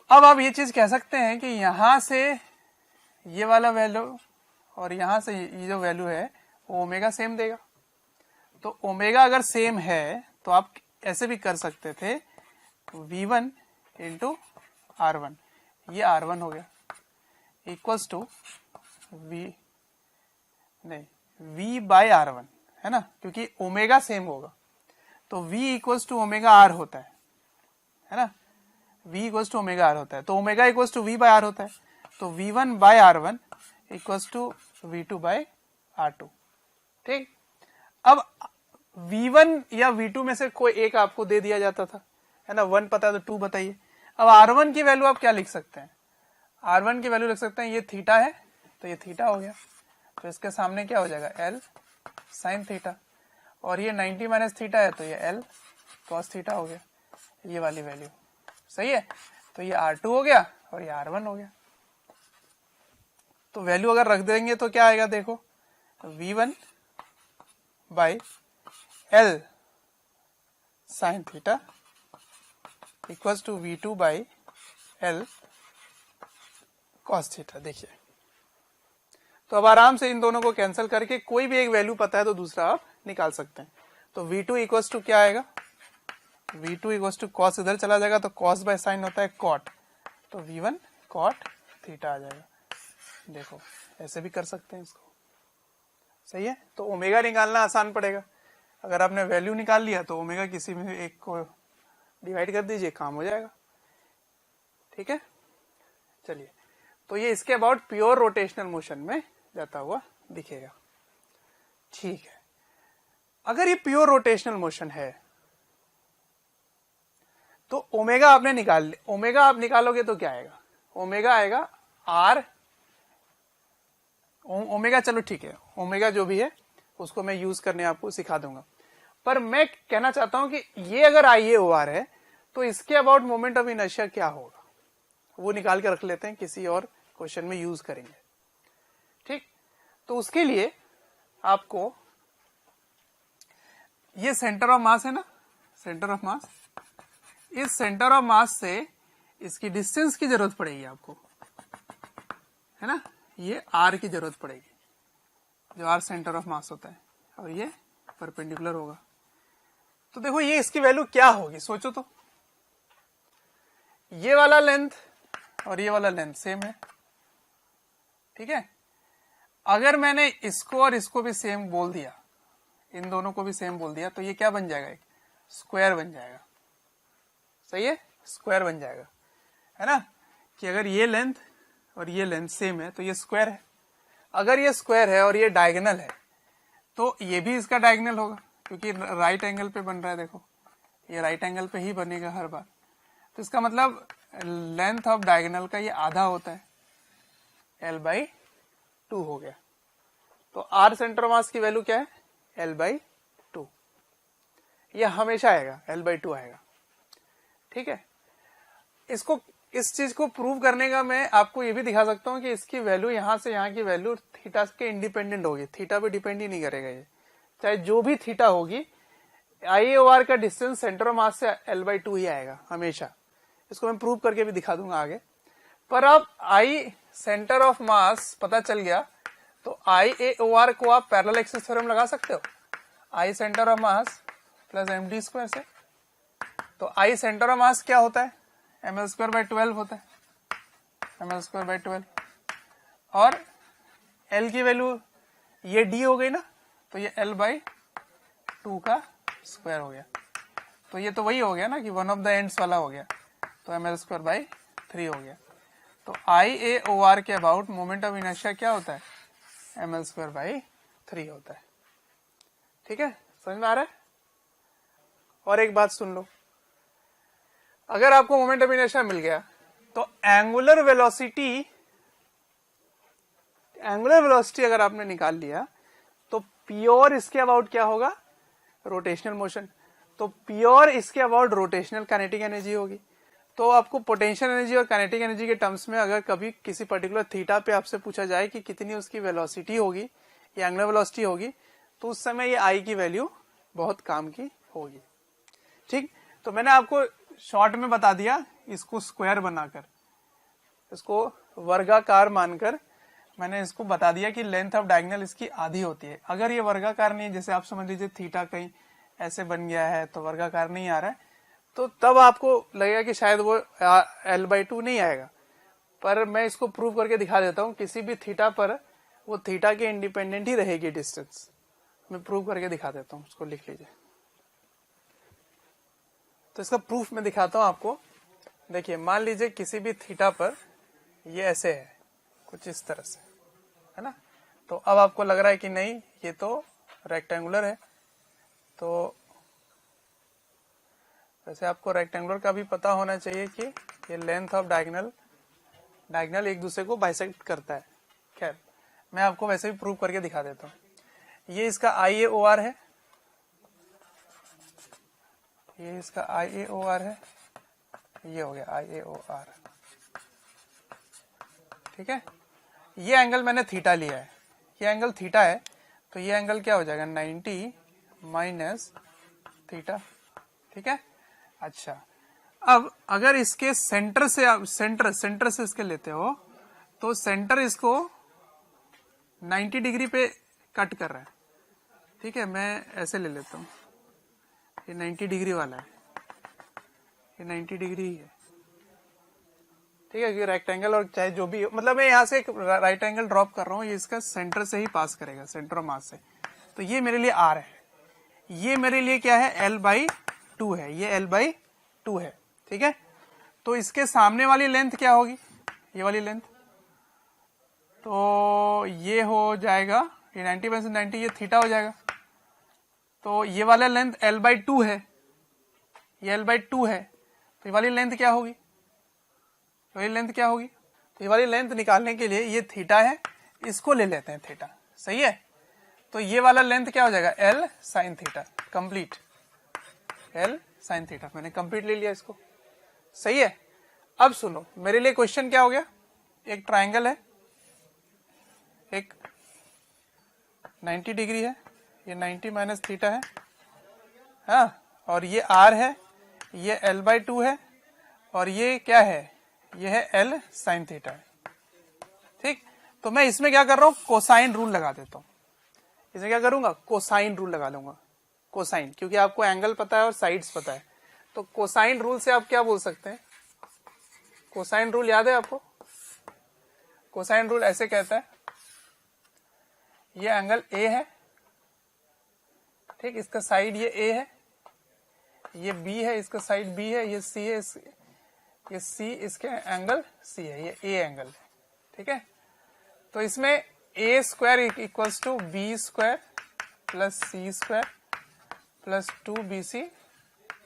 अब आप ये चीज कह सकते हैं कि यहां से ये वाला वैल्यू और यहां से ये जो वैल्यू है वो ओमेगा सेम देगा। तो ओमेगा अगर सेम है तो आप ऐसे भी कर सकते थे, V1 इंटू R1, ये R1 हो गया, equals to V bye R1, है ना, क्योंकि ओमेगा सेम होगा तो V equals to omega R होता है ना, V equals to omega R होता है, तो omega equals to V by R होता है, तो V1 bye R1 equals to V2 bye R2। ठीक, अब V1 या V2 में से कोई एक आपको दे दिया जाता था, है ना, 1 पता है तो 2 बताइए। अब R1 की वैल्यू आप क्या लिख सकते हैं, R1 की वैल्यू लिख सकते हैं, ये थीटा है तो ये थीटा हो गया, तो इसके सामने क्या हो जाएगा, L साइन थीटा, और ये 90 माइनस थीटा है तो ये L कॉस थीटा हो गया, ये वाली वैल्यू सही है। तो ये R2 हो गया और ये R1 हो गया। तो वैल्यू अगर रख देंगे तो क्या आएगा, देखो, V1 by L sine theta equals to V2 by L cos theta. देखिए, तो अब आराम से इन दोनों को कैंसिल करके कोई भी एक वैल्यू पता है तो दूसरा आप निकाल सकते हैं। तो V2 इक्वल्स टू क्या आएगा, V2 इक्वल्स टू कॉस इधर चला जाएगा तो कॉस बाय साइन होता है कॉट, तो V1 कॉट थीटा आ जाएगा। देखो, ऐसे भी कर सकते हैं इसको, सही है। तो ओमेगा निकालना आसान पड़ेगा, अगर आपने वैल्यू निकाल लिया तो ओमेगा किसी में एक को डिवाइड कर दीजिए, काम हो जाएगा। ठीक है, चलिए, तो ये इसके अबाउट प्योर रोटेशनल मोशन में जाता हुआ दिखेगा। ठीक है, अगर ये प्योर रोटेशनल मोशन है तो ओमेगा आपने निकाल लिया, ओमेगा आप निकालोगे तो क्या आएगा, ओमेगा आएगा R ओमेगा, चलो ठीक है, ओमेगा जो भी है उसको मैं यूज करने आपको सिखा दूंगा, पर मैं कहना चाहता हूं कि ये अगर IAOR है तो इसके अबाउट मोमेंट ऑफ इनर्शिया क्या होगा, वो निकाल के रख लेते हैं, किसी और क्वेश्चन में यूज करेंगे। ठीक, तो उसके लिए आपको ये सेंटर ऑफ मास है ना, सेंटर ऑफ मास, इस सेंटर ऑफ मास से इसकी डिस्टेंस की जरूरत पड़ेगी आपको, है ना, ये R की जरूरत पड़ेगी, जो R सेंटर ऑफ मास होता है, और ये परपेंडिकुलर होगा। तो देखो ये इसकी वैल्यू क्या होगी, सोचो तो, ये वाला लेंथ और ये वाला लेंथ सेम है, ठीक है। अगर मैंने इसको और इसको भी सेम बोल दिया, इन दोनों को भी सेम बोल दिया, तो ये क्या बन जाएगा, एक स्क्वायर बन जाएगा, सही है, स्क्वायर बन जाएगा, है ना, कि अगर ये लेंथ और ये लेंथ सेम है तो ये स्क्वायर है। अगर ये स्क्वायर है और ये डायगोनल है तो ये भी इसका डायगोनल होगा, क्योंकि राइट एंगल पे बन रहा है, देखो ये राइट एंगल पे ही बनेगा हर बार। तो इसका मतलब लेंथ ऑफ डायगोनल का ये आधा होता है, L/2 हो गया। तो R सेंटर ऑफ मास की वैल्यू क्या है, L/2, ये हमेशा आएगा, L/2 आएगा, ठीक है। इसको, इस चीज को प्रूव करने का मैं आपको ये भी दिखा सकता हूं कि इसकी वैल्यू यहां से यहां की वैल्यू थीटा के इंडिपेंडेंट होगी, थीटा पे डिपेंड ही नहीं करेगा ये, चाहे जो भी थीटा होगी, IAOR का डिस्टेंस सेंटर ऑफ मास से L/2 ही आएगा हमेशा। इसको मैं प्रूव करके भी दिखा दूंगा आगे। पर अब I सेंटर ऑफ मास पता चल गया, तो IAOR को आप पैरेलल एक्सिस थ्योरम लगा सकते हो, I centre of mass plus md square से। तो I सेंटर ऑफ मास क्या होता है, ml²/12 होता है, ml²/12, और L की वैल्यू ये d हो गई ना, तो ये L/2 का स्क्वायर हो गया। तो ये तो वही हो गया ना कि वन ऑफ द एंड्स वाला हो गया, तो ml²/3 हो गया। तो IAOR के अबाउट मोमेंट ऑफ इनर्शिया क्या होता है, ml²/3 होता है। ठीक है, समझ में आ रहा है। और एक बात सुन लो, अगर आपको मोमेंट ऑफ इनर्शिया मिल गया तो एंगुलर वेलोसिटी अगर आपने निकाल लिया तो प्योर इसके अबाउट क्या होगा, रोटेशनल मोशन। तो प्योर इसके अबाउट रोटेशनल काइनेटिक एनर्जी होगी। तो आपको पोटेंशियल एनर्जी और काइनेटिक एनर्जी के टर्म्स में अगर कभी किसी पर्टिकुलर थीटा पे आपसे पूछा जाए कि कितनी उसकी वेलोसिटी होगी या एंगुलर वेलोसिटी होगी, तो उस समय ये आई की वैल्यू बहुत काम की होगी। ठीक, तो मैंने आपको शॉर्ट में बता दिया, इसको स्क्वायर बनाकर, इसको वर्गाकार मानकर मैंने इसको बता दिया कि लेंथ ऑफ डायगोनल इसकी आधी होती है। अगर ये वर्गाकार नहीं है, जैसे आप समझ लीजिए थीटा कहीं ऐसे बन गया है तो वर्गाकार नहीं आ रहा है, तो तब आपको लगेगा कि शायद वो L/2 नहीं आएगा। पर मैं इसको प्रूव करके दिखा देता हूं, किसी भी थीटा पर वो थीटा के इंडिपेंडेंट ही रहेगी डिस्टेंस। मैं प्रूव करके दिखा देता हूं, उसको लिख लीजिए। तो इसका प्रूफ मैं दिखाता हूं आपको। देखिए, मान लीजिए किसी भी थीटा पर ये ऐसे है, कुछ इस तरह से, है ना। तो अब आपको लग रहा है कि नहीं, ये तो रेक्टेंगुलर है। तो वैसे आपको रेक्टेंगुलर का भी पता होना चाहिए कि ये लेंथ ऑफ डायगोनल एक दूसरे को बाइसेक्ट करता है। खैर, मैं आपको वैसे भी प्रूव करके दिखा देता हूं। ये इसका IAOR है, ये इसका IAOR है, ये हो गया IAOR। ठीक है, ये एंगल मैंने थीटा लिया है, ये एंगल थीटा है, तो ये एंगल क्या हो जाएगा, 90 माइनस थीटा। ठीक है, अच्छा, अब अगर इसके सेंटर से इसके लेते हो, तो सेंटर इसको 90 डिग्री पे कट कर रहा है। ठीक है, मैं ऐसे ले लेता हूं, ये 90 डिग्री वाला है, ये 90 डिग्री ही है। ठीक है, रेक्टेंगल और चाहे जो भी हो, मतलब मैं यहाँ से एक राइट एंगल ड्रॉप कर रहा हूँ, ये इसका सेंटर से ही पास करेगा, सेंटर ऑफ मास से। तो ये मेरे लिए R है, ये मेरे लिए क्या है, L/2 है, ये L/2 है। ठीक है, तो इसके सामने वाली लेंथ क्या होगी, ये वाली लेंथ, तो ये हो जाएगा, ये 90 में से 90, ये थीटा हो जाएगा। तो ये वाला लेंथ L/2 है, ये L/2 है, तो ये वाली लेंथ क्या होगी, तो ये लेंथ क्या होगी, तो ये वाली लेंथ निकालने के लिए ये थीटा है, इसको ले लेते हैं थीटा। सही है, तो ये वाला लेंथ क्या हो जाएगा, L sin theta, complete L sin theta. मैंने कंप्लीट ले लिया इसको। सही है, अब सुनो, मेरे लिए क्वेश्चन क्या हो गया, एक ट्राइंगल है, एक 90 डिग्री है, ये 90 माइनस थीटा है, हाँ, और ये R है, ये L/2 है, और ये क्या है, ये है L sin थीटा है। ठीक, तो मैं इसमें क्या कर रहा हूं, कोसाइन रूल लगा देता हूं। इसमें क्या करूंगा, कोसाइन रूल लगा लूंगा, कोसाइन, क्योंकि आपको एंगल पता है और साइड्स पता है। तो कोसाइन रूल से आप क्या बोल सकते हैं, कोसाइन रूल याद है आपको, कोसाइन रूल ऐसे कहता है, ये एंगल A है, ठीक, इसका साइड ये A है, ये B है, इसका साइड B है, ये C है, ये C, इसके एंगल C है, ये A एंगल है। ठीक है, तो इसमें A square equals to B square plus C square plus 2BC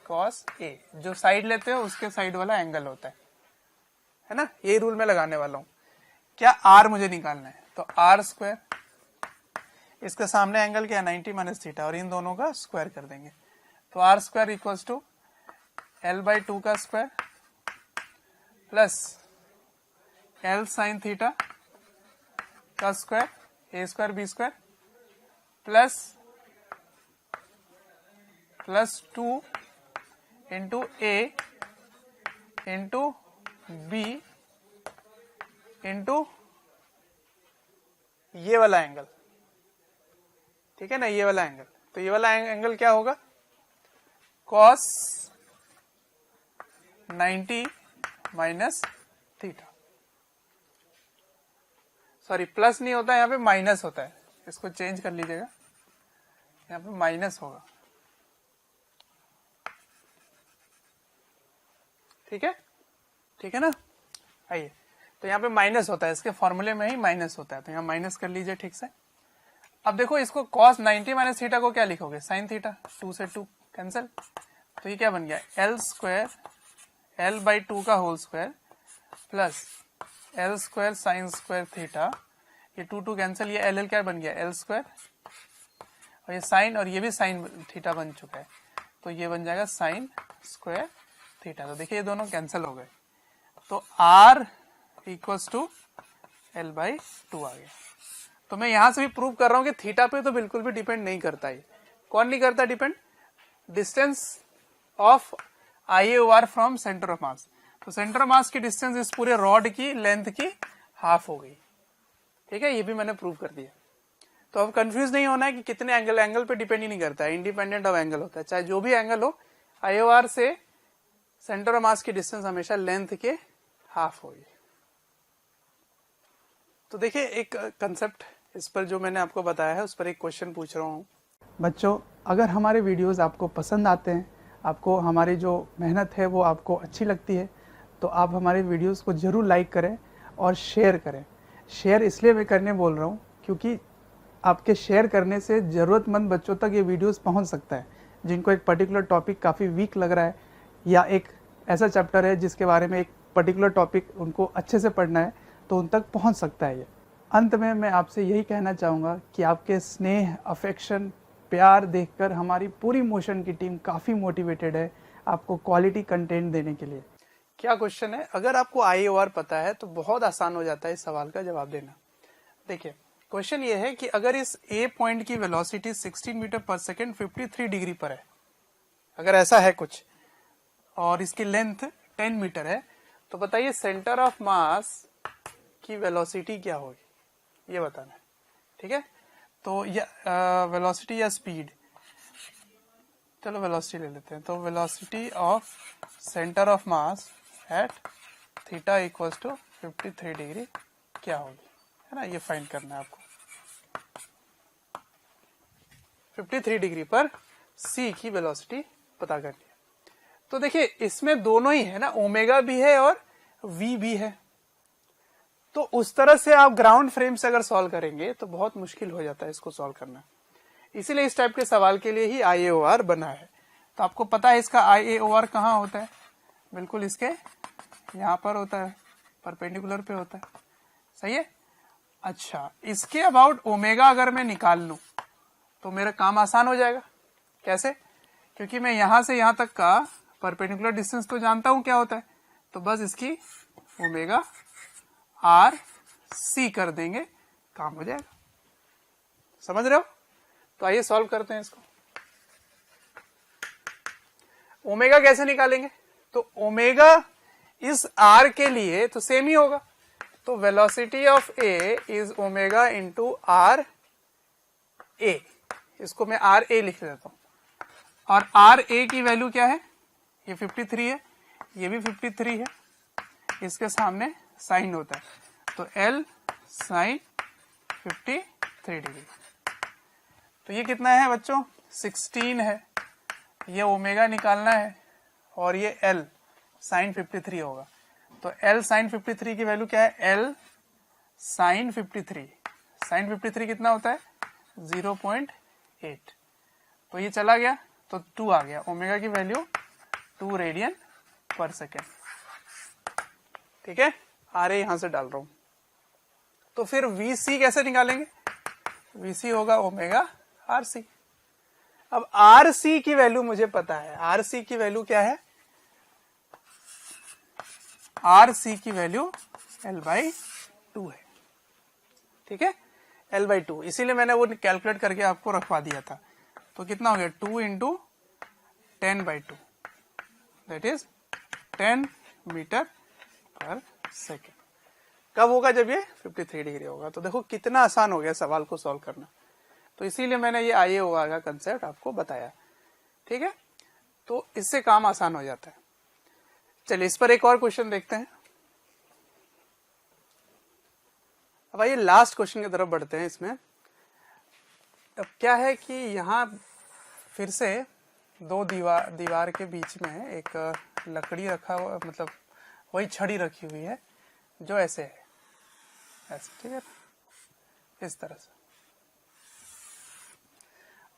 cos A, जो साइड लेते हो उसके साइड वाला एंगल होता है ना। ये रूल मैं लगाने वाला हूं। क्या R मुझे निकालना है, तो R स्क्वायर, इसके सामने एंगल क्या है, 90 माइनस थीटा, और इन दोनों का स्क्वायर कर देंगे। तो R square equals to L/2 का square plus L sin theta का square, A square B square plus plus 2 into A into B into ये वाला एंगल, ठीक है ना, ये वाला एंगल। तो ये वाला एंगल क्या होगा, cos 90 minus theta. Sorry, plus नहीं होता है, यहाँ पे माइनस होता है, इसको चेंज कर लीजिएगा, यहाँ पे माइनस होगा, ठीक है, ठीक है ना। आइए, तो यहाँ पे माइनस होता है, इसके फॉर्मूले में ही माइनस होता है, तो यहाँ माइनस कर लीजिए ठीक से। अब देखो इसको cos 90 माइनस थीटा को क्या लिखोगे, साइन थीटा, 2 से 2 कैंसिल, तो ये क्या बन गया, एल स्क्वायर एल बाई 2 का whole square plus L square sine square theta, ये 2 2 कैंसिल, ये एल एल क्या बन गया, एल स्क्वायर, और ये साइन, और ये भी साइन थीटा बन चुका है, तो ये बन जाएगा साइन स्क्वायर थीटा। तो देखिए ये दोनों कैंसिल हो गए, तो R equals to L by 2 आ गया। तो मैं यहां से भी प्रूव कर रहा हूं कि थीटा पे तो बिल्कुल भी डिपेंड नहीं करता है। कौन नहीं करता depend, distance of IAOR from centre of मास। तो सेंटर ऑफ मास की डिस्टेंस इस पूरे रॉड की लेंथ की हाफ हो गई, ठीक है, ये भी मैंने प्रूव कर दिया। तो अब कंफ्यूज नहीं होना है कि कितने एंगल पे डिपेंड ही नहीं करता है, इंडिपेंडेंट ऑफ एंगल होता है, चाहे जो भी एंगल हो, IAOR से सेंटर ऑफ मास की डिस्टेंस हमेशा लेंथ के हाफ होगी। तो देखिए एक कंसेप्ट इस पर जो मैंने आपको बताया है उस पर एक क्वेश्चन पूछ रहा हूँ। बच्चों, अगर हमारे वीडियोस आपको पसंद आते हैं, आपको हमारी जो मेहनत है वो आपको अच्छी लगती है, तो आप हमारे वीडियोस को ज़रूर लाइक करें और शेयर करें। शेयर इसलिए मैं करने बोल रहा हूँ क्योंकि आपके शेयर करने से ज़रूरतमंद बच्चों तक ये वीडियोस पहुँच सकता है, जिनको एक पर्टिकुलर टॉपिक काफ़ी वीक लग रहा है, या एक ऐसा चैप्टर है जिसके बारे में एक पर्टिकुलर टॉपिक उनको अच्छे से पढ़ना है, तो उन तक पहुँच सकता है ये। अंत में मैं आपसे यही कहना चाहूँगा कि आपके स्नेह, अफेक्शन, प्यार देखकर हमारी पूरी मोशन की टीम काफ़ी मोटिवेटेड है आपको क्वालिटी कंटेंट देने के लिए। क्या क्वेश्चन है, अगर आपको IAOR पता है तो बहुत आसान हो जाता है इस सवाल का जवाब देना। देखिए क्वेश्चन ये है कि अगर इस A पॉइंट की वेलोसिटी 16 मीटर पर सेकेंड 53 डिग्री पर है, अगर ऐसा है कुछ, और इसकी लेंथ 10 मीटर है, तो बताइए सेंटर ऑफ मास की वेलोसिटी क्या होगी, ये बताना है, ठीक है। तो या वेलोसिटी या स्पीड, चलो वेलोसिटी ले लेते हैं। तो velocity of centre of mass at theta equals to 53 degree क्या होगी, है ना, ये फाइंड करना है आपको। 53 डिग्री पर C की वेलोसिटी पता करनी है। तो देखिए इसमें दोनों ही है ना, ओमेगा भी है और V भी है, तो उस तरह से आप ग्राउंड फ्रेम से अगर सॉल्व करेंगे तो बहुत मुश्किल हो जाता है इसको सॉल्व करना। इसीलिए इस टाइप के सवाल के लिए ही IAOR बना है। तो आपको पता है इसका IAOR कहाँ होता है, बिल्कुल इसके यहाँ पर होता है, परपेंडिकुलर पे होता है, सही है। अच्छा, इसके अबाउट ओमेगा अगर मैं निकाल लूं तो मेरा काम आसान हो जाएगा। कैसे, क्योंकि मैं यहां से यहां तक का परपेंडिकुलर डिस्टेंस तो जानता हूं क्या होता है, तो बस इसकी ओमेगा RC कर देंगे, काम हो जाएगा। समझ रहे हो। तो आइए सॉल्व करते हैं इसको। ओमेगा कैसे निकालेंगे, तो ओमेगा इस R के लिए तो सेम ही होगा, तो velocity of A is omega into R A, इसको मैं RA लिख देता हूं, और RA की वैल्यू क्या है, ये 53 है, ये भी 53 है, इसके सामने साइन होता है, तो L साइन 53 डिग्री। तो ये कितना है बच्चों, 16 है, ये ओमेगा निकालना है, और ये L साइन 53 होगा, तो L साइन 53 की वैल्यू क्या है, L साइन 53, साइन 53 कितना होता है 0.8, तो ये चला गया तो 2 आ गया, ओमेगा की वैल्यू 2 रेडियन पर सेकेंड, ठीक है। RA यहां से डाल रहा हूं। तो फिर VC कैसे निकालेंगे, VC होगा ओमेगा RC। अब RC की वैल्यू मुझे पता है, RC की वैल्यू क्या है, RC की वैल्यू L/2 है, ठीक है, L/2, इसीलिए मैंने वो कैलकुलेट करके आपको रखवा दिया था। तो कितना हो गया, 2 इंटू 10/2, दैट इज 10 मीटर पर सेकेंड। कब होगा? जब ये 53 डिग्री होगा। तो देखो कितना आसान हो गया सवाल को सॉल्व करना। तो इसीलिए मैंने ये IAOR का कंसेप्ट आपको बताया, ठीक है। तो इससे काम आसान हो जाता है। चलिए इस पर एक और क्वेश्चन देखते हैं। अब आइए लास्ट क्वेश्चन की तरफ बढ़ते हैं। इसमें अब क्या है कि यहाँ फिर से दो दीवार के बीच में एक लकड़ी रखा हुआ, मतलब वही छड़ी रखी हुई है जो ऐसे है, ऐसे, ठीक है, इस तरह से।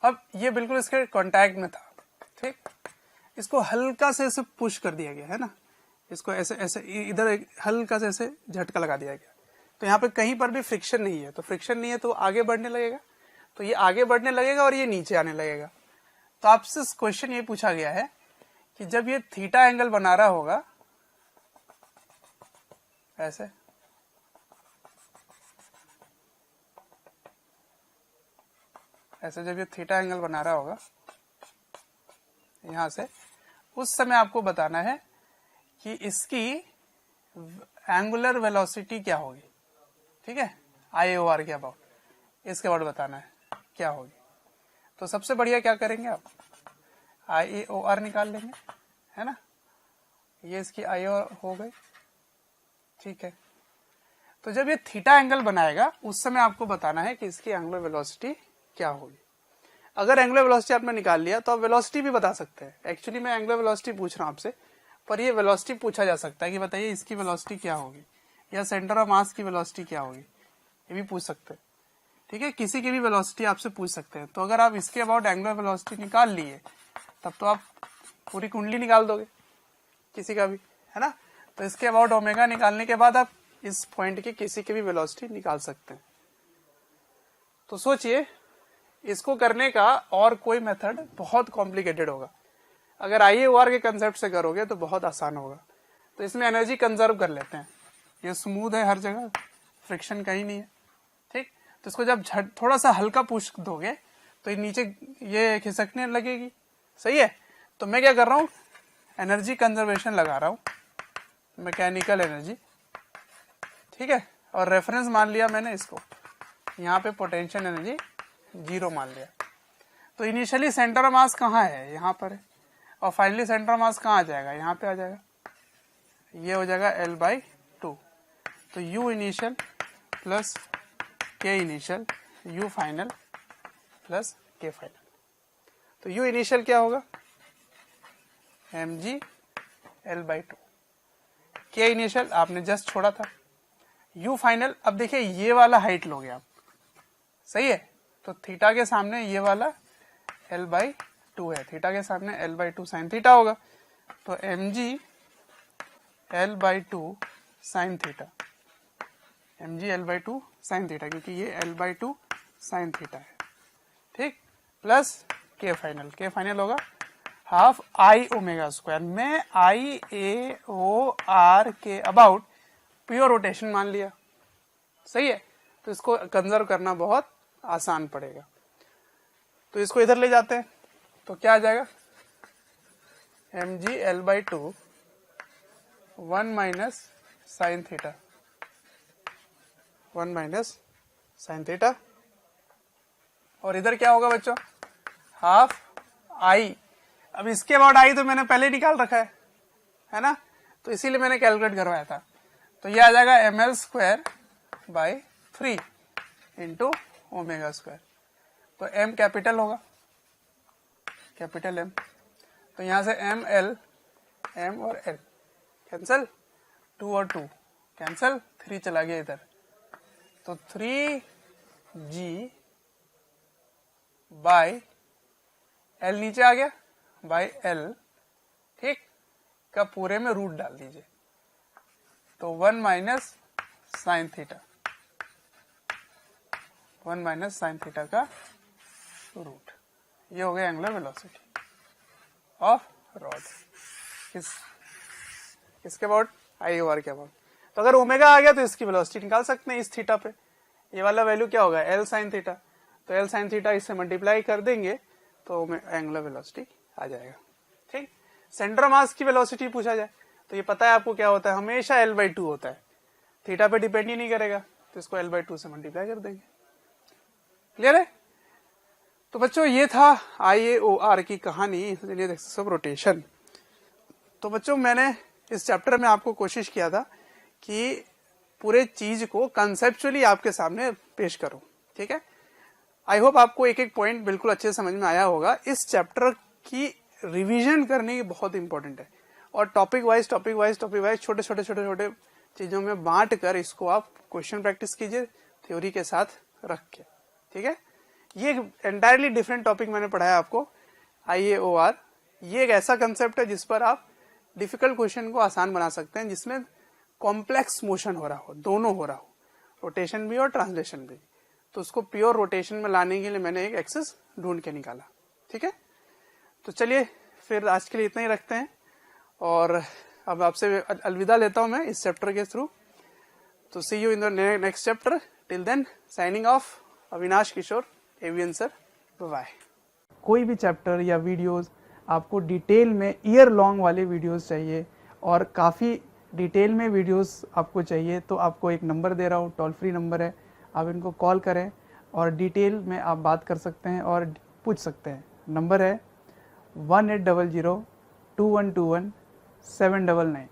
अब ये बिल्कुल इसके कांटेक्ट में था, ठीक। इसको हल्का से ऐसे पुश कर दिया गया है ना, इसको ऐसे ऐसे इधर हल्का से ऐसे झटका लगा दिया गया। तो यहाँ पे कहीं पर भी फ्रिक्शन नहीं है, तो फ्रिक्शन नहीं है तो आगे बढ़ने लगेगा, तो ये आगे बढ़ने लगेगा और ये नीचे आने लगेगा। तो आपसे क्वेश्चन ये पूछा गया है कि जब ये थीटा एंगल बना रहा होगा ऐसे, ऐसे जब ये थीटा एंगल बना रहा होगा यहां से, उस समय आपको बताना है कि इसकी एंगुलर वेलोसिटी क्या होगी, ठीक है। IAOR के अबाउट, इसके अबाउट बताना है क्या होगी। तो सबसे बढ़िया क्या करेंगे आप, IAOR निकाल लेंगे, है ना। ये इसकी IAOR हो गई, ठीक है। तो जब ये थीटा एंगल बनाएगा उस समय आपको बताना है कि इसकी एंगुलर वेलोसिटी क्या होगी। अगर एंगुलर वेलोसिटी आपने निकाल लिया तो आप वेलोसिटी भी बता सकते हैं। एक्चुअली मैं एंगुलर वेलोसिटी पूछ रहा हूं आपसे, पर ये वेलोसिटी पूछा जा सकता है कि बताइए इसकी वेलोसिटी क्या होगी, या सेंटर ऑफ मास की वेलोसिटी क्या होगी, ये भी पूछ सकते हैं, ठीक है। किसी की भी वेलोसिटी आपसे पूछ सकते हैं। तो अगर आप इसके अबाउट एंगुलर वेलोसिटी निकाल लिए तब तो आप पूरी कुंडली निकाल दोगे किसी का भी, है ना। तो इसके अबाउट ओमेगा निकालने के बाद आप इस पॉइंट की किसी की भी वेलोसिटी निकाल सकते हैं। तो सोचिए इसको करने का और कोई मेथड बहुत कॉम्प्लिकेटेड होगा। अगर IAOR के कंसेप्ट से करोगे तो बहुत आसान होगा। तो इसमें एनर्जी कंजर्व कर लेते हैं। ये स्मूथ है हर जगह, फ्रिक्शन कहीं नहीं है, ठीक। तो इसको जब थोड़ा सा हल्का पुश दोगे तो ये नीचे ये खिसकने लगेगी, सही है। तो मैं क्या कर रहा हूं, एनर्जी कंजर्वेशन लगा रहा हूं, मैकेनिकल एनर्जी, ठीक है। और रेफरेंस मान लिया मैंने इसको, यहाँ पे पोटेंशियल एनर्जी 0 मान लिया। तो इनिशियली सेंटर ऑफ मास कहाँ है, यहाँ पर है, और फाइनली सेंटर ऑफ मास कहाँ आ जाएगा, यहाँ पे आ जाएगा, ये हो जाएगा L/2। तो U initial plus K initial, U final plus K final. तो U इनिशियल क्या होगा, mg L/2, K इनिशियल आपने जस्ट छोड़ा था, U फाइनल। अब देखिए ये वाला हाइट लोगे आप, सही है। तो थीटा के सामने ये वाला L/2 है, थीटा के सामने L/2 साइन थीटा होगा। तो mg L/2 sine theta, mg L/2 sine theta, क्योंकि ये L/2 साइन थीटा है, ठीक, plus K final. K final होगा हाफ I ओमेगा स्क्वायर में IAOR के अबाउट प्योर रोटेशन मान लिया, सही है। तो इसको कंजर्व करना बहुत आसान पड़ेगा। तो इसको इधर ले जाते हैं तो क्या आ जाएगा, mg L/2 1 minus sine theta, 1 minus sine theta. और इधर क्या होगा बच्चों, हाफ I। अब इसके अबाउट I तो मैंने पहले निकाल रखा है ना, तो इसीलिए मैंने कैलकुलेट करवाया था। तो ये आ जाएगा mL/3 इंटू ओमेगा स्क्वायर। तो M कैपिटल होगा, कैपिटल M। तो यहां से ML, M और L कैंसल, 2 और 2 कैंसल, 3 चला गया इधर। तो 3G बाय L नीचे आ गया, बाय L, ठीक, का पूरे में रूट डाल दीजिए। तो 1 minus sine theta, 1 minus sine theta का रूट। ये हो गया एंगुलर वेलोसिटी ऑफ रॉड। किसके अबाउट, IAOR के अबाउट। तो अगर ओमेगा आ गया तो इसकी वेलोसिटी निकाल सकते हैं इस थीटा पे। ये वाला वैल्यू क्या होगा, L साइन थीटा। तो L साइन थीटा इससे मल्टीप्लाई कर देंगे तो एंगुलर वेलोसिटी आ जाएगा। ठीक। सेंटर मास की वेलोसिटी पूछा जाए तो ये पता है आपको क्या होता है, हमेशा L/2 होता है, थीटा पे डिपेंड ही नहीं करेगा, तो इसको L/2 से मल्टीप्लाई कर देंगे। क्लियर है? तो बच्चों ये था IAOR की कहानी, इंस्टेंटेनियस एक्सिस ऑफ रोटेशन। तो बच्चों मैंने इस चैप्टर में आपको कोशिश किया था कि पूरे चीज को कंसेप्चुअली आपके सामने पेश करूं, ठीक है। आई होप आपको एक एक पॉइंट बिल्कुल अच्छे से समझ में आया होगा। इस चैप्टर की रिवीजन करनी बहुत इंपॉर्टेंट है, और टॉपिक वाइज छोटे छोटे चीजों में बांट कर इसको आप क्वेश्चन प्रैक्टिस कीजिए थ्योरी के साथ रख के, ठीक है। ये एंटायरली डिफरेंट टॉपिक मैंने पढ़ाया आपको, IAOR। ये एक ऐसा कंसेप्ट है जिस पर आप डिफिकल्ट क्वेश्चन को आसान बना सकते हैं, जिसमें कॉम्प्लेक्स मोशन हो रहा हो, दोनों हो रहा हो, रोटेशन भी और ट्रांसलेशन भी। तो उसको प्योर रोटेशन में लाने के लिए मैंने एक एक्सिस ढूंढ के निकाला, ठीक है। तो चलिए फिर आज के लिए इतना ही रखते हैं, और अब आपसे अलविदा लेता हूं मैं इस चैप्टर के थ्रू। तो see you in the next chapter. Till then signing off, Avinash Kishore, Avian sir, bye. कोई भी चैप्टर या वीडियोस आपको डिटेल में ईयर लॉन्ग वाले वीडियोस चाहिए, और काफ़ी डिटेल में वीडियोस आपको चाहिए, तो आपको एक नंबर दे रहा हूँ, टोल फ्री नंबर है, आप इनको कॉल करें और डिटेल में आप बात कर सकते हैं और पूछ सकते हैं। नंबर है 1800 2121 799।